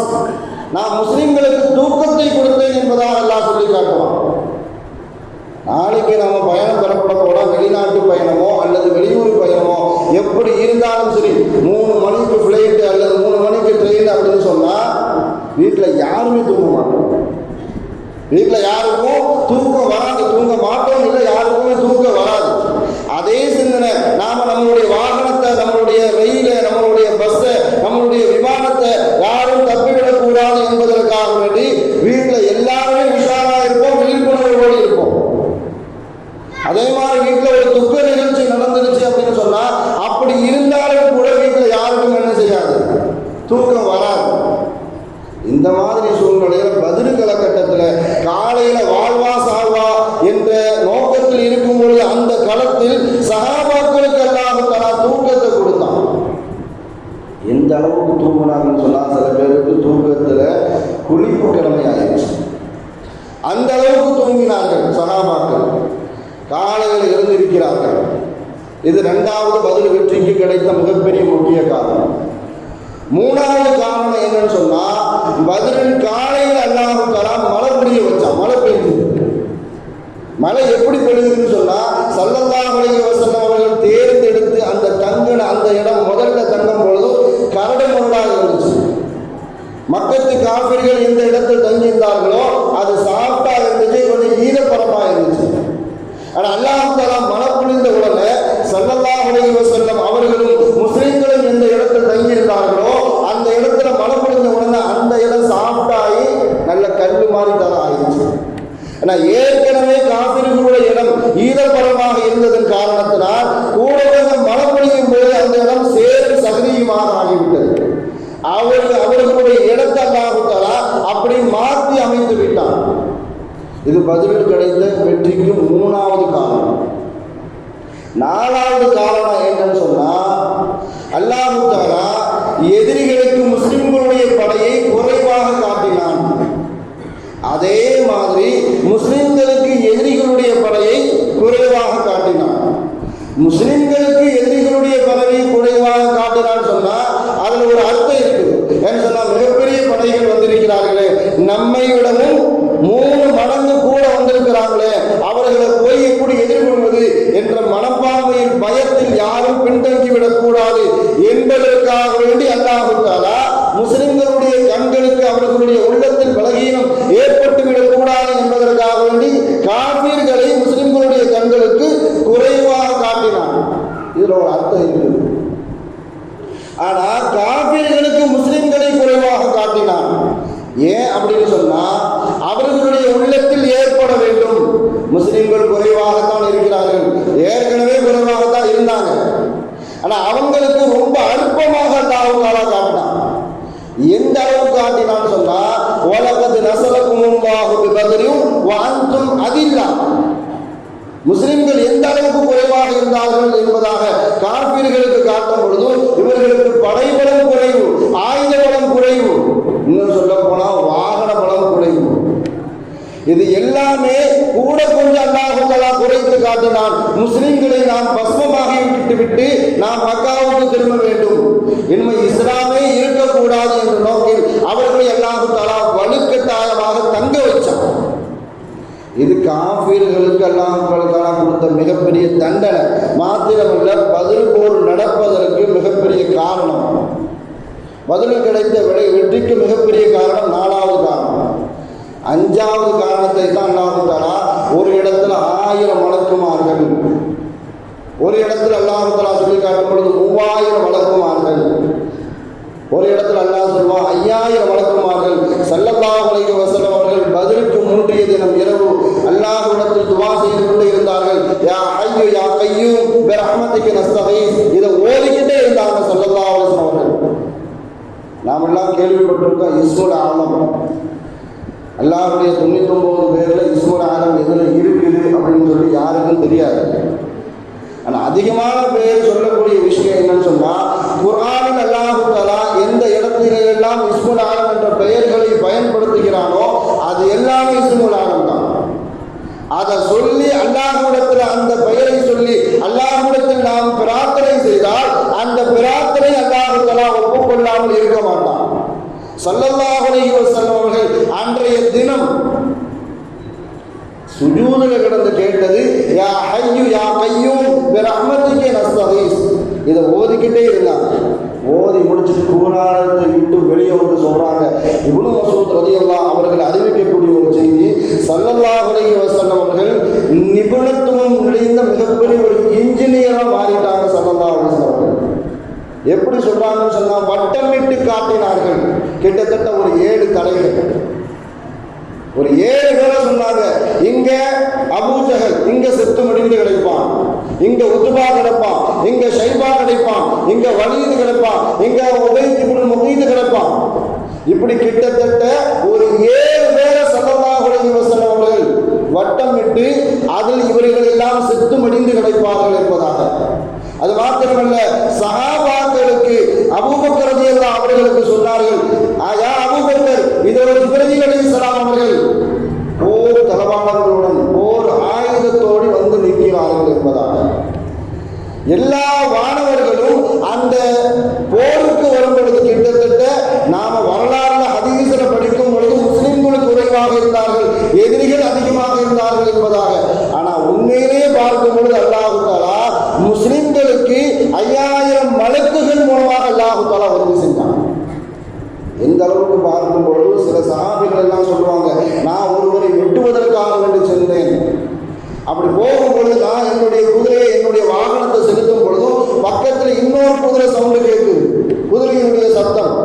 Speaker 2: நான் முஸ்லிம்களுக்கு தூக்கத்தை கொடுத்தேன் என்பதாக அல்லாஹ் சொல்லி காட்டுவான். நாளைக்கு நம்ம பயணம் பெறப்பட போல வெளிநாட்டு பயணமோ அல்லது வெளியூர் பயணமோ எப்படி இருந்தாலும் சரி, 3 மணிக்கு ஃப்ளைட்டு அல்லது 3 மணிக்கு ட்ரெயின் அப்படின்னு சொன்னா வீட்டில் யாருமே தூங்க மாட்டோம். வீட்டில் யாருக்கும் தூக்கம் வராது, தூங்க மாட்டோம் இல்லை, யாருக்குமே தூக்கம் வராது. அதே சிந்தனை நாம நம்மளுடைய வாகனத்தை, நம்மளுடைய ரயிலை, நம்மளுடைய பஸ்ஸை, நம்மளுடைய விமானத்தை யாரும் தப்பிவிடக்கூடாது என்பதற்காக வேண்டி வீட்டில் எல்லாருமே உஷாராக இருப்போம், விழிப்புணர்வோடு இருப்போம். அதே மாதிரி வீட்டில் ஒரு துக்க நிகழ்ச்சி நடந்துருச்சு அப்படின்னு சொன்னா அப்படி இருந்தாலும் கூட வீட்டில் யாருக்கும் என்ன செய்யாது, தூக்கம் வராது. இந்த மாதிரி சூழ்நிலையில் பதில் காலகட்டத்தில் காலையில வாழ்வா சாவா என்ற நோக்கத்தில் இருக்கும் பொழுது அந்த களத்தில் சஹாபாக்களுக்கு அல்லாஹ் தஆலா தூக்கத்தை கொடுத்தான். எந்த அளவுக்கு தூங்கினாங்கன்னு சொன்னா சில பேருக்கு தூக்கத்துல குளிப்பு கடமையாயிருச்சு. அந்த அளவுக்கு தூங்கினார்கள் சஹாபாக்கள், காலையில் எழுந்திருக்கிறார்கள். இது 2வது பதில் வெற்றிக்கு கிடைத்த மிகப்பெரிய முக்கிய காரணம். 3வது காரணம் என்னன்னு சொன்னா, பதிலின் காலையில் அல்லாஹ் தஆலா மழை பொழிய வச்சான். மழை பெய்யுது. மழை எப்படி பெய்யுதுன்னு சொன்னா, ஸல்லல்லாஹு அலைஹி வஸல்லம் அவர்கள் தேர்ந்தெடுத்து அந்த இடம் முதல்ல தங்கும் பொழுது கரடு முரடாக இருந்துச்சு. மக்கத்து காஃபிர்கள் எந்த இடத்தில் தங்கியிருந்தார்களோ அது சாஃப்டா இருந்துச்சு, கொஞ்சம் ஈரப்பரமா இருந்துச்சு. ஆனால் அல்லாஹ் தஆலா மழை பொழிந்த உடனே ஸல்லல்லாஹு அலைஹி வஸல்லம் அவர்களும் முஸ்லிம்களும் எந்த இடத்தில் தங்கியிருந்தார்களோ அந்த இடத்துல மழை பொழிந்த உடனே அந்த இடம் சாஃப்டாகி நல்ல கல்லு மாதிரி தர ஆயிடுச்சு. ஆனால் ஏற்கனவே காஃபிர்களுடைய இடம் ஈரப்பரமாக இருந்ததன் காரணத்தினால் கூட மழை பொழியும் போது அந்த இடம் சேரும் சகதியுமாக ஆகிவிட்டது. அவர்களுடைய இடத்தை அல்லாஹ் தஆலா அப்படி மாற்றி அமைத்து விட்டான். இது பதில் கிடைத்த வெற்றிக்கு 3வது காரணம். 4வது காரணம் என்னன்னு சொன்னா, அல்லாஹ் தஆலா எதிரிகளுக்கு முஸ்லிம்களுடைய படையை குறைவாக காட்டினான். அதே மாதிரி முஸ்லிம்களுக்கு எதிரிகளுடைய படையை குறைவாக காட்டினான். முஸ்லிம்களுக்கு எதிரிகளுடைய படையை குறைவாக காட்டினான்னு சொன்னா அதுல ஒரு அர்த்தம் இருக்குது. ஏன்னு சொன்னா மிகப்பெரிய படைகள் வந்திருக்கிறார்களே, நம்மை விடவும் 3 மடங்கு கூட வந்திருக்கிறாங்களே, அவர்களை போய் எப்படி எதிர்கொள்வது என்ற மனப்பான்மையின் பயத்தில் யாரும் பின்தங்கிவிடக் கூடாது என்பதற்காக வேண்டி அல்லாஹ் தஆலா முஸ்லிம்களுடைய கண்களுக்கு அவர்களுடைய உள்ளத்தில் பலகீனம் ஏற்பட்டு விடக்கூடாது என்பதற்காக வேண்டி காஃபிர்களை முஸ்லிம்களுடைய கண்களுக்கு குறைவாக காட்டினான். இதுல ஒரு அர்த்தம் இருக்குது. ஆனா காஃபிர்களுக்கு முஸ்லிம்களை குறைவாக காட்டினான். ஏன் அப்படின்னு சொன்னா அவர்களுடைய உள்ளத்தில் ஏற்பட வேண்டும். முஸ்லிம்கள் குறைவாகத்தான் இருக்கிறார்கள், ஏற்கனவே குறைவாகத்தான் இருந்தாங்க. ஆனா அவங்களுக்கு ரொம்ப அற்பமாக அல்லாஹ் தஆலா காட்டினான். எந்த அளவு காட்டினான்னு சொன்னா, வலகத் நஸரகுமுல்லாஹு பிபத்ரின் வ அன்தும் அதில்லா. முஸ்லிம்கள் எந்த அளவுக்கு குறைவாக இருந்தார்கள் என்பதாக காஃபிர்களுக்கு காட்டும் பொழுது இவர்களுக்கு படைபலம் குறைவு, ஆயுத பலம் குறைவு, இன்னும் சொல்ல போனா வாகன பலம் குறைவு. இது எல்லாமே கூட கொஞ்சம் அல்லாஹ் தஆலா குறைத்து காட்டினான். முஸ்லிம்களை நாம் பஸ்மமாகி விட்டுவிட்டு நாம் மக்காவுக்கு திரும்ப வேண்டும், இனிமே இஸ்லாமே இருக்கக்கூடாது என்ற நோக்கில் அவர்களை அல்லாஹ் தஆலா வலுக்கட்டாயமாக தங்க வச்சான். இது காஃபிர்களுக்கு அல்லாஹ் தஆலா கொடுத்த மிகப்பெரிய தண்டனை மாத்திரமல்ல, பதில் போர் நடப்பதற்கு மிகப்பெரிய காரணம். பதில் கிடைத்த வெற்றிக்கு மிகப்பெரிய காரணம் 4வது காரணம். அஞ்சாவது காரணத்தை தான் அல்லாஹ் தஆலா ஒரு இடத்துல 1000 மலக்குமார்கள், ஒரு இடத்துல அல்லாஹ் தஆலா சொல்லி காட்டும் பொழுது 3000 மலக்குமார்கள், ஒரு இடத்துல அல்லாஹ் சொல்வான் 5000 மலக்குமார்கள். ஸல்லல்லாஹு அலைஹி வஸல்லம் அவர்கள் பத்ருக்கு முன்றைய தினம் இரவு அல்லாஹ்விடத்தில் துஆ செய்து கொண்டே இருந்தார்கள். யா ஹய்யு யா கய்யூம் பிரஹ்மதிக நஸ்தகீஸ், இதை ஓதிக்கிட்டே இருந்தாங்க ஸல்லல்லாஹு அலைஹி வஸல்லம் அவர்கள். நாம் எல்லாம் கேள்விப்பட்டிருக்கோம் இஸ்முல் ஆலம், அல்லாஹ்வுடைய 99 பேர்ல இஸ்முல் ஆலம் எதுல இருக்குது அப்படின்னு சொல்லி யாருக்கும் தெரியாது. ஆனால் அதிகமான பேர் சொல்லக்கூடிய விஷயம் என்னன்னு சொன்னா, குர்ஆனில் அல்லாஹ் தஆலா எந்த இடத்திலெல்லாம் இஸ்முல் ஆலம் என்ற பெயர்களை பயன்படுத்துகிறானோ அது எல்லாமே இஸ்முல் ஆலம் தான். அதை சொல்லி அல்லாஹ்விடத்தில் அந்த பெயரை சொல்லி அல்லாஹ்விடத்தில் நாம் பிரார்த்தனை செய்தால் அந்த பிரார்த்தனை அல்லாஹ் தஆலா ஒப்புக்கொள்ளாமல் இருக்க மாட்டான். ஸல்லல்லாஹு அலைஹி வஸல்லம் அவர்கள் அன்றைய தினம் சுஜூதுல கிடந்து கேட்டது யா ஹய்யு யா கய்யூம் பிரஹ்மதிக நஸ்தகீஸ், இதை ஓதிக்கிட்டே இருந்தாங்க. ஓதி முடிச்சுட்டு கூடாரத்தை விட்டு வெளியே வந்து சொல்றாங்க. இப்னு மஸ்ஊத் ரலியல்லாஹு அவர்கள் அறிவிக்கக்கூடிய ஒரு செய்தி, ஸல்லல்லாஹு அலைஹி வஸல்லம் அவர்கள் நிபுணத்துவம் நிறைந்த மிகப்பெரிய ஒரு இன்ஜினியரா மாறிட்டாங்க. ஸல்லல்லாஹு அலைஹி வஸல்லம் அவர்கள் எப்படி சொல்றாங்கன்னு சொன்னா, வட்டமிட்டு காட்டினார்கள். கிட்டத்தட்ட ஒரு 7 தலைகள், ஒரு 7 பேரை சொன்னாங்க. இங்க அபூஜஹல் இங்க செத்து முடிந்து கிடைப்பான், இங்க உத்பா கிடைப்பான், இங்க ஷைபா கிடைப்பான், இங்க வலீது கிடைப்பான், இங்க உபைத் இப்னு முகீத் கிடைப்பான். இப்படி கிட்டத்தட்ட ஒரு 7 பேரை ஸல்லல்லாஹு அலைஹி வஸல்லம் அவர்கள் வட்டமிட்டு அதில் இவர்கள் எல்லாம் செத்து மடிந்து கிடைப்பார்கள் என்பதாக. அது மாத்திரமல்ல, சஹாபாக்களுக்கு அபூபக்கர் ரலியல்லாஹு அவர்களுக்கு சொன்னார்கள், யா அபூபக்கர், இதோட ஜிப்ரீல் அலைஹிஸ்ஸலாம் அவர்கள் போர் தளவாடங்களுடன் போர் ஆயுதத்தோடு வந்து நிற்கிறார்கள் என்பதாக. எல்லா வானவர்களும் அந்த போருக்கு வரும் பொழுது கிட்டத்தட்ட நாம வரலாறுல ஹதீஸ்ல படிக்கும் பொழுது முஸ்லிம்களுக்கு குறைவாக இருந்தார்கள், எதிரிகள் அதிகமாக இருந்தார்கள் என்பதாக. ஆனா உண்மையிலேயே பார்க்கும் பொழுது அல்லாஹ் தஆலா முஸ்லிம்களுக்கு 5000 மலக்குகள் மூலமாக அல்லாஹ் தஆலா உதவி செஞ்சான். எந்த அளவுக்கு பார்க்கும் பொழுது சில சஹாபிகள் எல்லாம் சொல்லுவாங்க, நான் ஒருவரை வெட்டுவதற்காக வேண்டி சென்றேன். அப்படி போகும்பொழுது நான் என்னுடைய குதிரையை என்னுடைய வாகனத்தை செலுத்தும் பொழுதும் பக்கத்தில் இன்னொரு குதிரை சவுண்டு கேட்குது, குதிரையினுடைய சத்தம்.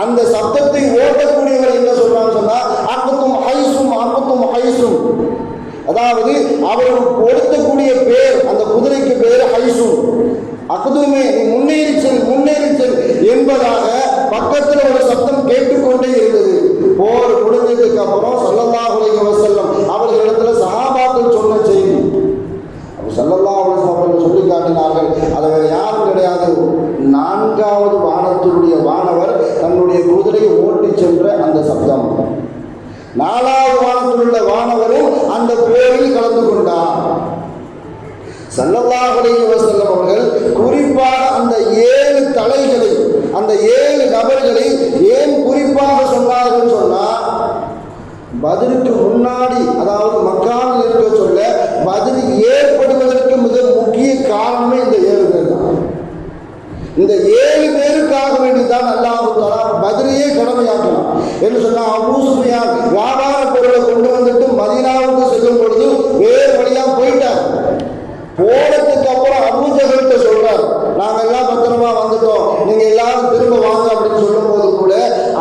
Speaker 2: அந்த சத்தத்தை ஓட்டக்கூடியவர் என்ன சொல்றான்னு சொன்னா, அக்குத்தும் ஹைசும் அக்குத்தும் ஹைசும், அதாவது அவர் கொடுக்கக்கூடிய பேர் அந்த குதிரைக்கு பேர் ஹைசும். அக்குதுமே நீ முன்னேறி செல் என்பதாக பக்கத்தில் ஒரு சத்தம் கேட்டுக்கொண்டே இருந்தது. போர் முடிஞ்சதுக்கு அப்புறம் ஸல்லல்லாஹு அலைஹி வஸல்லம் அவர்களிடத்துல சஹாபாக்கள் சொன்ன செய்தி ஸல்லல்லாஹு அலைஹி வஸல்லம் அவர்கள் சொல்லி காட்டினார்கள். அது வேற யாரும் கிடையாது, 4வது வானத்தினுடைய வானவர் தன்னுடைய குதிரையை ஓட்டி சென்ற அந்த சப்தம். 4வது வானத்தில் உள்ள வானவரும் அந்த போரில் கலந்து கொண்டார். ஸல்லல்லாஹு அலைஹி வஸல்லம் அவர்கள் குறிப்பாக அந்த 7 தலைகளை, அந்த 7 நபர்களை ஏன் குறிப்பாக சொன்னார்கள் சொன்னா, பத்ருக்கு முன்னாடி, அதாவது மக்காவில் இருக்க சொல்ல பத்ர் ஏற்படுவதற்கு மிக முக்கிய காரணமே இந்த 7 பேர் தான். இந்த 7 பேருக்காக வேண்டிதான் அல்லாஹ் தஆலா பத்ரையே கடமையாக்கலாம் என்று சொன்னா. அபூ சுஃபியான் வியாபார பொருளை கொண்டு வந்துட்டு மதீனாவுக்கு செல்லும் பொழுது வேறு வழியா போயிட்டார். போனதுக்கு அப்புறம் அபூஜஹல்கிட்ட சொல்றார், நாங்க எல்லாம் பத்திரமா வந்துட்டோம், நீங்க எல்லாரும் திரும்ப வாங்க அப்படின்னு சொல்லும் போது கூட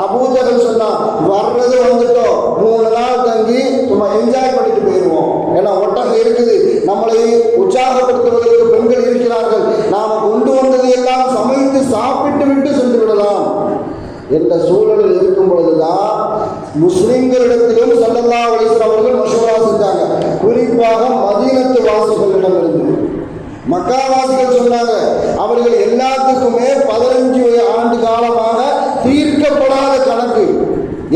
Speaker 2: அபூஜஹல் சொன்னா, வர்றது வந்துட்டோம், 3 நாள் தங்கி சும்மா என்ஜாய் பண்ணிட்டு போயிடுவோம். ஏன்னா ஒட்டகம் இருக்குது, நம்மளை உற்சாகப்படுத்துவதற்கு பெண்கள் இருக்கிறார்கள், நாம கொண்டு வந்தது எல்லாம் சமைத்து சாப்பிட்டு விட்டு சென்று விடலாம் என்ற சூழலில் இருக்கும் பொழுதுதான் முஸ்லிம்களிடத்திலும் ஸல்லல்லாஹு அலைஹி வஸல்லம் அவர்கள் மஷூரா செஞ்சாங்க. குறிப்பாக மதீனத்து வாசிகளிடம் இருந்து மக்காவாசிகள் சொன்னாங்க, அவர்கள் எல்லாத்துக்குமே 15 ஆண்டு காலமாக தீர்க்கப்படாத கணக்கு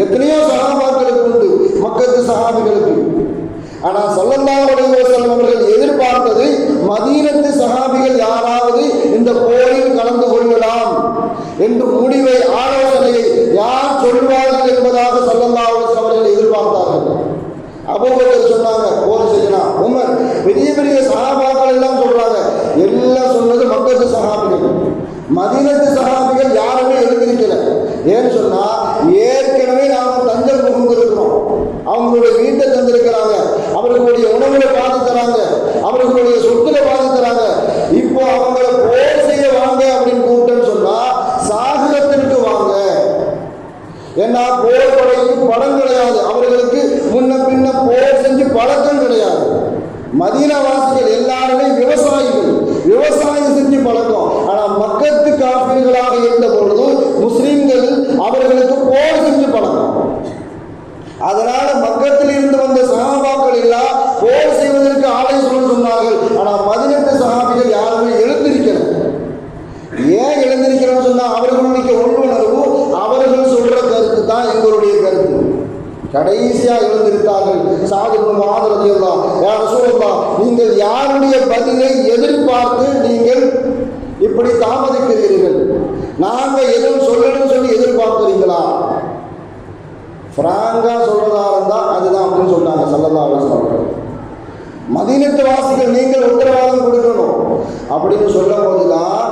Speaker 2: எத்தனையோ சஹாபாக்களுக்கு உண்டு, மக்கத்து சஹாபிகளுக்கு. ஆனா ஸல்லல்லாஹு அலைஹி வஸல்லம் அவர்கள் எதிர்பார்த்தது மதீனத்து சஹாபிகள் யாராவது இந்த போரில் கலந்து கொள்ளலாம் என்று முடிவை, ஆலோசனையை யார் சொல்வார்கள் என்பதாக ஸல்லல்லாஹு அலைஹி வஸல்லம் அவர்கள் எதிர்பார்த்தார்கள். அபூபக்கர் சொன்னாங்க போர் செய்யலாம், உமர், பெரிய பெரிய சஹாபாக்கள் எல்லாம் சொல்றாங்க. எல்லாம் சொன்னது மக்கத்து சஹாபிகள், மதீனத்து சஹாபிகள் யாருமே எழுந்திருக்கல. ஏன்னு சொன்னா ஏற்கனவே நாம தஞ்சம் புகுந்திருக்கிறோம். அவங்களுடைய வீட்டை தந்திருக்கிறாங்க, அவர்களுடைய உணவுல பார்த்து தராங்க, அவர்களுடைய சொத்துல பார்த்து தராங்க. இப்போ அவங்கள போர் செய்ய வாங்க அப்படின்னு கூப்பிட்டேன்னு சொன்னா சாகரத்திற்கு வாங்க. ஏன்னா போர் படைக்கு படம் கிடையாது, அவர்களுக்கு முன்ன பின்ன போர் செஞ்சு பழக்கம் கிடையாது. மதீனா வாசிகள் எல்லாருமே விவசாயிகள், விவசாயம் செஞ்சு பழக்கம். ஆனா மக்கத்து காப்பீர்களாக இருந்த பொழுது முஸ்லிம்கள் அவர்களுக்கு போர் செஞ்சு பழக்கம். அதனால மக்கத்தில் இருந்து வந்த சஹாபாக்கள் எல்லாம் போர் செய்வதற்கு ஆலை சொன்னார்கள். ஆனா 18 சஹாபிகள் யாருமே எழுந்திருக்கல. ஏன் எழுந்திருக்கிறோம் சொன்னா அவர்களுடைய உள்ளுணர்வு, அவர்கள் சொல்ற கருத்து தான் எங்களுடைய கருத்து. கடைசியா எழுந்திருத்தார்கள். சாது இப்னு முஆத் ரலியல்லாஹு அன்ஹு, யா ரசூலல்லாஹ், நீங்கள் யாருடைய பதிலை எதிர்பார்த்து நீங்கள் இப்படி தாமதிக்கிறீர்கள்? நாங்க எதுவும் சொல்லணும்னு சொல்லி எதிர்பார்க்கிறீங்களா? பிராங்கா சொல்றதா இருந்தா அதுதான் அப்படின்னு சொன்னாங்க ஸல்லல்லாஹு அலைஹி வஸல்லம். மதீனத்து வாசிகள் நீங்கள் உத்தரவாதம் கொடுக்கணும் அப்படின்னு சொல்லும் போதுதான்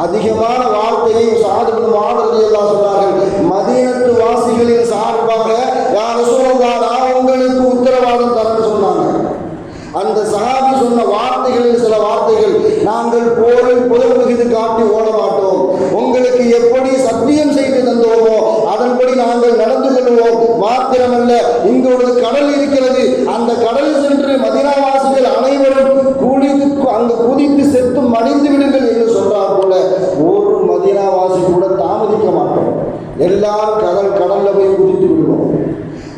Speaker 2: அதிகமான வார்த்தையை சாது இப்னு முஆத் ரலியல்லாஹு அன்ஹு சொன்னார்கள். மதீனத்து வாசிகளின் சார்பாக யா ரசூலல்லாஹ், நான் உங்களுக்கு உத்தரவாதம் தரேன்னு சொன்னாங்க. அந்த சஹாபி சொன்ன வார்த்தைகளில் சில வார்த்தைகள், நாங்கள் போரில் புதல்மிகு காட்டி ஓட மாட்டோம், உங்களுக்கு எப்படி சத்தியம் செய்து தந்தோமோ அதன்படி நாங்கள் நடந்து கொள்வோம். மாத்திரமல்ல, இங்கு ஒரு கடல் இருக்கிறது, அந்த கடலில் சென்று மதீனாவாசிகள் அனைவரும் அங்கு குதித்து செத்து மடிந்து விடுங்கள் என்று சொல்றார் போல ஒரு மதீனாவாசி கூட தாமதிக்க மாட்டோம், எல்லாரும் கடல்ல போய் குதித்து விடுவோம்.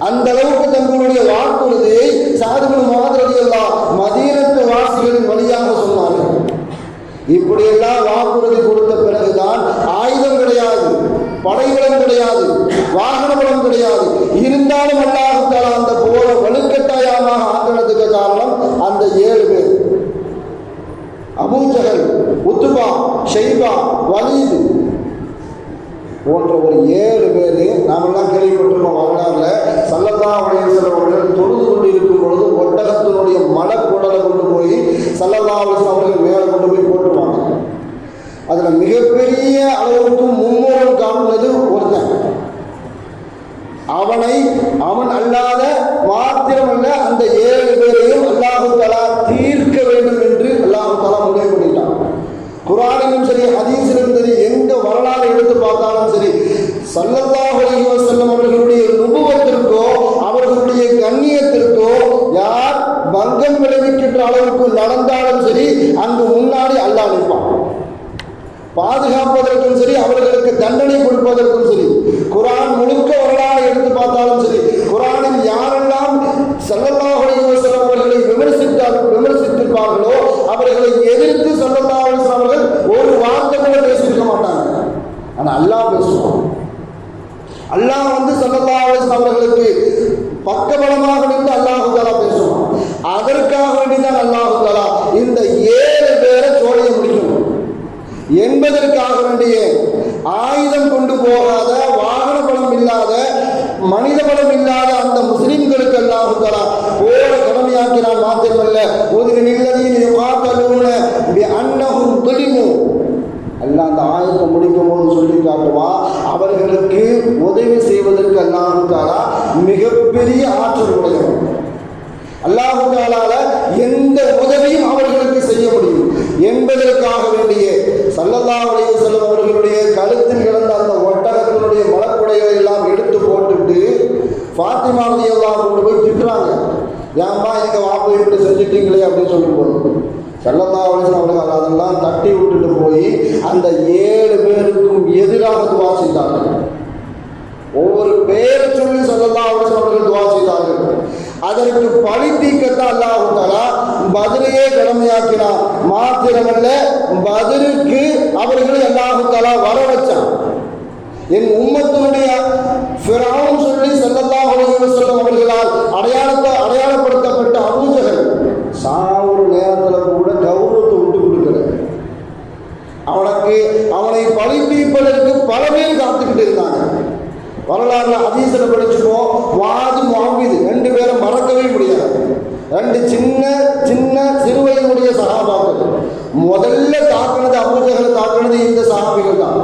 Speaker 2: அந்த அளவுக்கு தங்களுடைய வாக்குறுதியை சாது இப்னு முஆத் ரலியல்லாஹு அன்ஹு மதீனத்து வாசிகளின் வழியாக சொன்னார்கள். இப்படியெல்லாம் வாக்குறுதி கொடுத்த பிறகுதான் ஆயுதம் கிடையாது, படைபலம் கிடையாது, வாகன பலம் கிடையாது, இருந்தாலும் அல்லாஹ் தஆலா அந்த போரை வலுக்கட்டாயமாக ஆக்கினதுக்கு காரணம் அந்த 7 பேர். அபூ ஜஹல், உத்பா, ஷைபா, வலீத் போன்ற ஒரு 7 பேர் நாமெல்லாம் கேள்விப்பட்டிருக்கோம் வரலாறுல. ஸல்லல்லாஹு அலைஹி வஸல்லம் அவர்கள் தொழுது கொண்டு இருக்கும் பொழுது ஒட்டகத்தினுடைய மலக்குடலை கொண்டு போய் ஸல்லல்லாஹு அலைஹி வஸல்லம் அவர்கள் மேலே கொண்டு போய் போட்டுருவாங்க. அதுல மிகப்பெரிய அளவுக்கு மும்முரம் காட்டுவது ஒருத்தன். அவன் அல்லாத மாத்திரமல்ல அந்த 7 பேரையும் அல்லாஹு தஆலா தீர்க்க வேண்டும் என்று அல்லாஹு தஆலா முடிவு பண்ணிட்டான். குர்ஆனிலும் சரி ஹதீஸிலும் சரி எங்க வரலாறு எடுத்து பார்த்தாலும் சரி ஸல்லல்லாஹு அலைஹி வஸல்லம் அவர்களுடைய நுபுவத்திற்கோ அவர்களுடைய கண்ணியத்திற்கோ யார் பங்கம் விளைவிக்கின்ற அளவுக்கு நடந்தாலும் சரி அங்கு முன்னாடி அல்லாஹ் நிற்பான். பாதுகாப்பதற்கும் சரி அவர்களுக்கு தண்டனை கொடுப்பதற்கும் சரி. குர்ஆன் முழுக்க வரலாறு எடுத்து பார்த்தாலும் சரி குர்ஆனில் யாரெல்லாம் ஸல்லல்லாஹு அலைஹி வஸல்லம் அவர்களை விமர்சித்திருப்பார்களோ அவர்களை எதிர்த்து ஸல்லல்லாஹு அலைஹி வஸல்லம் அவர்கள் ஒரு வார்த்தை கூட பேசியிருக்க மாட்டாங்க. ஆனா அல்லாஹ் பேசுவான். அல்லாஹ் ஸல்லல்லாஹு அலைஹி வஸல்லம் அவர்களுக்கு பக்கபலமாக நின்று அல்லாஹ் தஆலா பேசுவான். அதற்காக வேண்டிதான் அல்லாஹ் தஆலா இந்த 7 பேரை சோழிய முடிக்கணும் என்பதற்காக வேண்டிய ஆயுதம் கொண்டு போகாத, வாகன பலம் இல்லாத, மனித பலம் இல்லாத அந்த முஸ்லிம்களுக்கு அல்லாஹ் தஆலா போர கடமையாக்கினான். மாத்திரமல்ல, உதிரில்லதீன யுகாத்தலூன பிஅன்னஹும் துலிமு, அல்லாஹ் அந்த ஆயத்தை முடிக்கும் போது சொல்லி காட்டுவான், அவர்களுக்கு உதவி செய்வதற்கு அல்லாஹ் தஆலா மிகப்பெரிய ஆற்றல் உடையவன். அல்லாஹ் தஆலால எந்த உதவியும் அவர்களுக்கு செய்ய முடியும் என்பதற்காக வேண்டிய ஸல்லல்லாஹு அலைஹி வஸல்லம் அவர்களுடைய கழுத்தில் கிடந்த அந்த ஒட்டகத்தினுடைய மலக்குடைகளை எல்லாம் எடுத்து போட்டுட்டு ஃபாத்திமா ரலியல்லாஹு அன்ஹா கொண்டு போய் திட்டுறாங்க. ஏம்மா எங்க வாப்பா இப்படி செஞ்சுட்டீங்களே அப்படின்னு சொல்லும்போது ஸல்லல்லாஹு அலைஹி வஸல்லம் அவர்கள் அதெல்லாம் தட்டி விட்டுட்டு போய் அந்த 7 பேருக்கும் எதிராக துஆ செய்தார்கள். ஒவ்வொரு பேரை சொல்லி ஸல்லல்லாஹு அலைஹி வஸல்லம் அவர்கள் துஆ செய்தார்கள். அதற்கு பழி தீர்க்கத்தான் அல்லாஹ் தஆலா பத்ரையே கடமையாக்கினான். மாத்திரமல்ல, பத்ருக்கு அவர்களை அல்லாஹ் தஆலா வர வச்சான். என் உம்மத்தினுடைய ஃபிரௌன் சொல்லி ஸல்லல்லாஹு அலைஹி வஸல்லம் அவர்களால் அடையாளப்படுத்தப்பட்ட அபூ ஜஹல் சாவுற நேரத்தில் கூட கௌரவத்தை விட்டு கொடுக்கல. அவனை பழி தீர்ப்பதற்கு பல பேர் காத்துக்கிட்டு இருந்தாங்க. வரலாறுல ஹதீஸ்ல படிச்சுப்போம், முஆத் முஅவ்வித் 2 பேரை மறக்கவே முடியாது. 2 சின்ன சிறுவயதுடைய சஹாபாக்கள். முதல்ல தாக்குனது அபூ ஜஹல் தாக்குனது இந்த சஹாபிகள் தான்.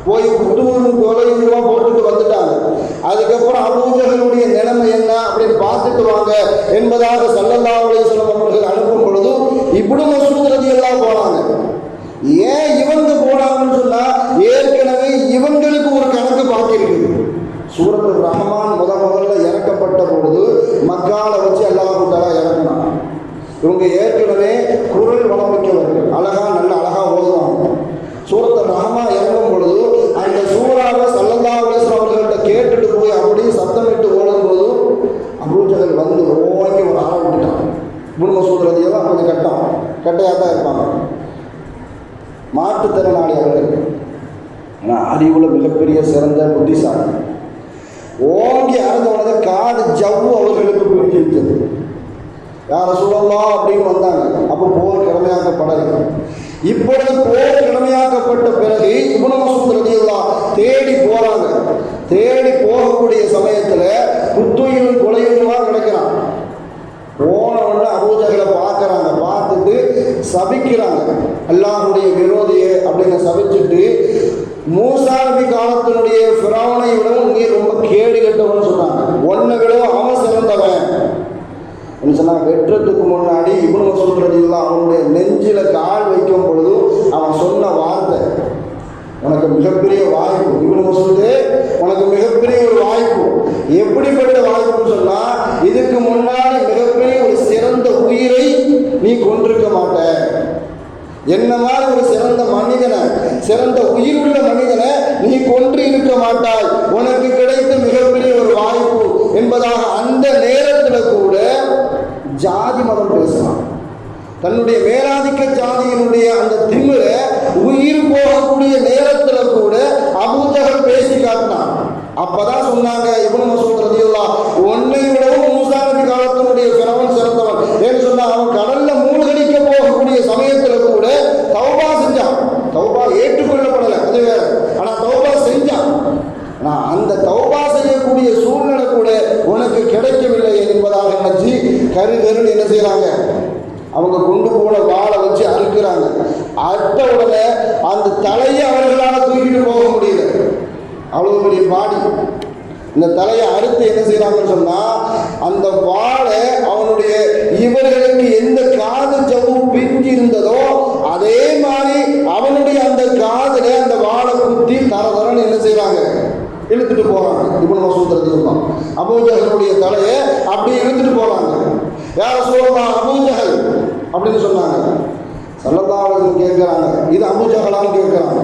Speaker 2: போய் குத்துவரும் கொலையுமா போட்டுட்டு வந்துட்டாங்க. அதுக்கப்புறம் அபூ ஜஹலுடைய நிலைமை என்ன அப்படின்னு பார்த்து
Speaker 3: என்பதாக ஸல்லல்லாஹு அலைஹி வஸல்லம் அவர்கள் அனுப்பும் பொழுது இப்னு மஸ்ஊத் ரலியல்லாஹு போனாங்க. ஏன் இவங்க போனாங்கன்னு சொன்னா, ஏற்கனவே இவங்களுக்கு ஒரு கணக்கு பாக்கி இருக்குது. சூரத்துல் ரஹ்மான் முதல்ல இறக்கப்பட்ட பொழுது மக்கால வச்சு அல்லாஹ் தஆலா இறக்கினான். இவங்க ஏற்கனவே குரல் வளமிக்கவர்கள், நல்ல அழகா ஓதுவாங்க. சூரத்துல் ரஹ்மான் இறங்கும் பொழுது அந்த சூறாவை ஸல்லல்லாஹு அலைஹி வஸல்லம் அவர்கள்ட்ட கேட்டுட்டு போய் அப்படியே சத்தமிட்டு ஓடும் போது அபூஜஹல் வந்து ஓங்கி ஒரு ஆளை விட்டுட்டான். இப்னு மஸ்ஊத் ரலியல்லாஹு கொஞ்சம் கட்டையாக தான் இருப்பாங்க, மாற்றுத்திறனாளி அவர்கள். ஆனால் அறிவுல மிகப்பெரிய சிறந்த புத்திசாலி. ஓங்கி அறந்தவனதை காது ஜவ்வு அவர்களுக்கு பிரிஞ்சிருச்சது. யார் ரசூலல்லாஹ் அப்படின்னு வந்தாங்க. அப்போ போர் கடமையாக்கப்படலை. இப்பொழுது போர் கடமையாக்கப்பட்ட பிறகு இப்னு மஸ்ஊத் ரலியல்லாஹு தேடி போறாங்க. தேடி போகக்கூடிய சமயத்தில் குத்துயிலும் கொலையுமா கிடைக்கிறான். போனவொன்னு அபூஜஹலை பார்க்குறாங்க. பார்த்துட்டு சபிக்கிறாங்க, அல்லாஹ்வுடைய விரோதியே அப்படின்னு சபிச்சுட்டு, மூசா நபி காலத்தினுடைய ஃபிரௌனை விடவும் நீ ரொம்ப கேடு கெட்டவன்னு சொன்னாங்க. ஒன்னை விடவும் அவன் சிறந்தவன் சொன்னாங்க. வெற்றத்துக்கு முன்னாடி இப்னு மஸ்ஊத் ரலியல்லாஹு அவனுடைய நெஞ்சில கால் வைக்கும் பொழுது அவன் சொன்ன வார்த்தை, உனக்கு மிகப்பெரிய வாய்ப்பு இப்னு மஸ்ஊத், உனக்கு மிகப்பெரிய ஒரு வாய்ப்பு. எப்படிப்பட்ட வாய்ப்புன்னு சொன்னா, இதுக்கு முன்னாடி மிகப்பெரிய ஒரு சிறந்த உயிரை நீ கொண்டிருக்க மாட்ட. என்ன மாதிரி ஒரு சிறந்த மனிதனை, சிறந்த உயிருள்ள மனிதனை நீ கொன்று இருக்க மாட்டாய். உனக்கு கிடைத்த மிகப்பெரிய ஒரு வாய்ப்பு என்பதாக அந்த நேரத்தில் கூட ஜாதி மதம் பேசலாம். தன்னுடைய மேலாதிக்க ஜாதியினுடைய அந்த திமிர உயிர் போகக்கூடிய நேரத்தில் கூட அபூஜஹல் பேசி காட்டினான். அப்பதான் சொன்னாங்க இப்னு மஸ்ஊத் ரலியல்லாஹு, ஒன்னை விடவும் மூசா நபி காலத்தினுடைய ஃபிரௌன் சிறந்தவன் ஏன்னு சொன்னா, அவன் கடல்ல மூழ்கடிக்க போகக்கூடிய சமயத்தில் கூட தௌபா செஞ்சான். தௌபா ஏற்றுக்கொள்ளப்படலை, அது வேற. ஆனா தௌபா செஞ்சான். ஆனா அந்த தௌபா செய்யக்கூடிய சூழ்நிலை கூட உனக்கு கிடைக்கவில்லை என்பதாக நினைச்சு கருகருன்னு என்ன செய்யறாங்க, அவங்க கொண்டு போன வாளை வச்சு அறுக்கிறாங்க. அறுத்த உடனே அந்த தலையை அவர்களால் தூக்கிட்டு போக முடியல, அவ்வளவு பெரிய பாடி. இந்த தலையை அறுத்து என்ன செய்யறாங்கன்னு சொன்னா, அந்த வாளை அவனுடைய இவர்களுக்கு எந்த காது ஜவ்வு பிரிஞ்சு இருந்ததோ அதே மாதிரி அவனுடைய அந்த காதுல அந்த வாளை குத்தி தரன்னு என்ன செய்யறாங்க, இழுத்துட்டு போறாங்க. இப்னு மஸ்ஊத் ரலியல்லாஹு அபூஜஹலுடைய தலையை அப்படி இழுத்துட்டு போறாங்க. யார் ரசூலுல்லாஹ் அபூஜஹல் அப்படின்னு சொன்னாங்க. ஸல்லல்லாஹு அலைஹி வஸல்லம் கேட்கிறாங்க, இது அபூஜஹலான்னு கேட்கிறாங்க.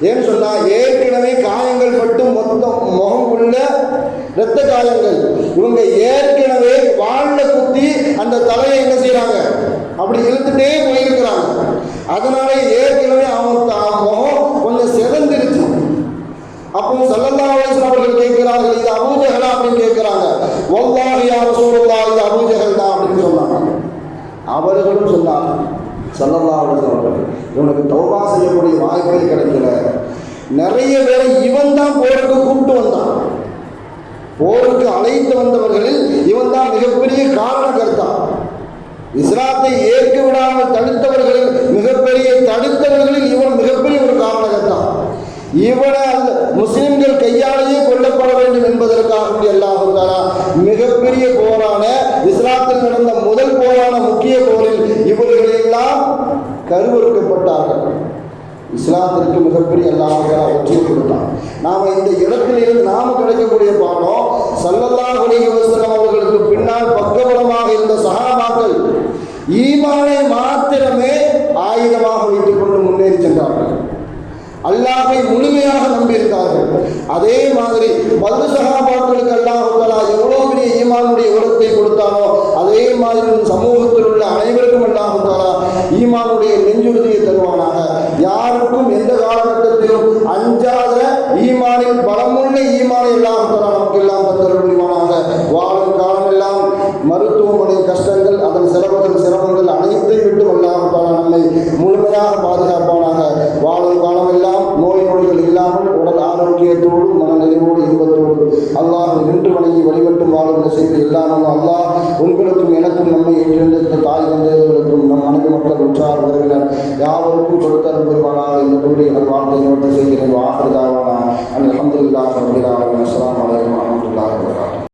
Speaker 3: ஏன்னு சொன்னா, ஏற்கனவே காயங்கள் பட்டு மொத்தம் முகம் உள்ள இரத்த காயங்கள். இவங்க ஏற்கனவே வாழ குத்தி அந்த தலையை என்ன செய்யறாங்க, அப்படி இழுத்துட்டே போயிருக்கிறாங்க. அதனால ஏற்கனவே அவன் முகம் கொஞ்சம் சிறந்திருச்சு. அப்போ ஸல்லல்லாஹு அலைஹி வஸல்லம் அவர்கள் கேட்கிறார்கள், இது அபூஜஹலா அப்படின்னு கேட்கிறாங்க. வல்லாஹி யா ரசூலுல்லாஹ், இது அபூஜஹல் தான் அப்படின்னு சொன்னாங்க. அவர்களும் சொன்னாங்க, ஸல்லல்லாஹு அலைஹி வஸல்லம் இவனுக்கு தௌபா செய்யக்கூடிய வாய்ப்பே கிடைக்கல. நிறைய பேரை இவன் தான் போருக்கு கூப்பிட்டு வந்தான். போருக்கு அழைத்து வந்தவர்களில் இவன் தான் மிகப்பெரிய காரணகர்த்தா. இஸ்லாத்தை ஏற்க விடாமல் தடுத்தவர்களில் மிகப்பெரிய தடுத்தவர்களில் இவன் மிகப்பெரிய ஒரு காரணகர்த்தா. இவனை அந்த முஸ்லிம்கள் கையாலேயே கொல்லப்பட வேண்டும் என்பதற்காக அல்லாஹ் தஆலா மிகப்பெரிய போரான இஸ்லாத்தில் நடந்த முதல் போரான முக்கிய போரில் இவர்களெல்லாம் கருவறுக்கப்பட்டார்கள். இஸ்லாத்திற்கு மிகப்பெரிய அல்லாஹ் தஆலா வெற்றியை கொடுத்தான். நாம இந்த இடத்திலிருந்து நாம கிடைக்கக்கூடிய பாடம், ஸல்லல்லாஹு அலைஹி வஸல்லம் அவர்களுக்கு பின்னால் பக்கபலமாக இருந்த சஹாபாக்கள் ஈமானை மாத்திரமே ஆயுதமாக வைத்துக் கொண்டு முன்னேறி சென்றார்கள். அல்லாஹை முழுமையாக நம்பியிருந்தார்கள். அதே மாதிரி பத்ரு சஹாபாக்களுக்கு அல்லாஹ் தஆலா எவ்வளவு பெரிய ஈமானுடைய உரத்தை கொடுத்தானோ அதே மாதிரி சமூகத்தில் உள்ள அனைவருக்கும் அல்லாஹ் தஆலா ஈமானுடைய நெஞ்சுறுதியை தருவானாக. யாருக்கும் எந்த காலகட்டத்திலும் அஞ்சாத ஈமானில் பலமுள்ள ஈமானை அல்லாஹ் தஆலா நமக்கு எல்லாம் தந்தருள் புரிவானாக. வாழும் காலமெல்லாம் மருத்துவமனை கஷ்டங்கள், அதன் சிரமங்கள் அனைத்தையும் விட்டு அல்லாஹ் தஆலா நம்மை முழுமையாக பாதுகாப்பானாக. வாழும் காலமெல்லாம் நோய் நொடிகள் இல்லாமல் உடல் ஆரோக்கியத்தோடு மன நிறைவோடு இன்பத்தோடு அல்லாஹ் நின்று வணங்கி வழிபட்டும் வாழும் செய்து எல்லாரும் அல்லாஹ் உங்களுக்கும் எனக்கும் நம்மை ஏற்றிருந்த தாய் தந்தையர்களுக்கும் நம் மனைவி மக்கள் உற்றார் உறவினர் யாவருக்கும் கொடுத்தல் புரிவானாக. இந்த கூடிய வாழ்க்கை நோட்டை செய்கிறேன். வாக்குதாவானா அல்ஹம்துலில்லாஹி ரப்பில் ஆலமீன்.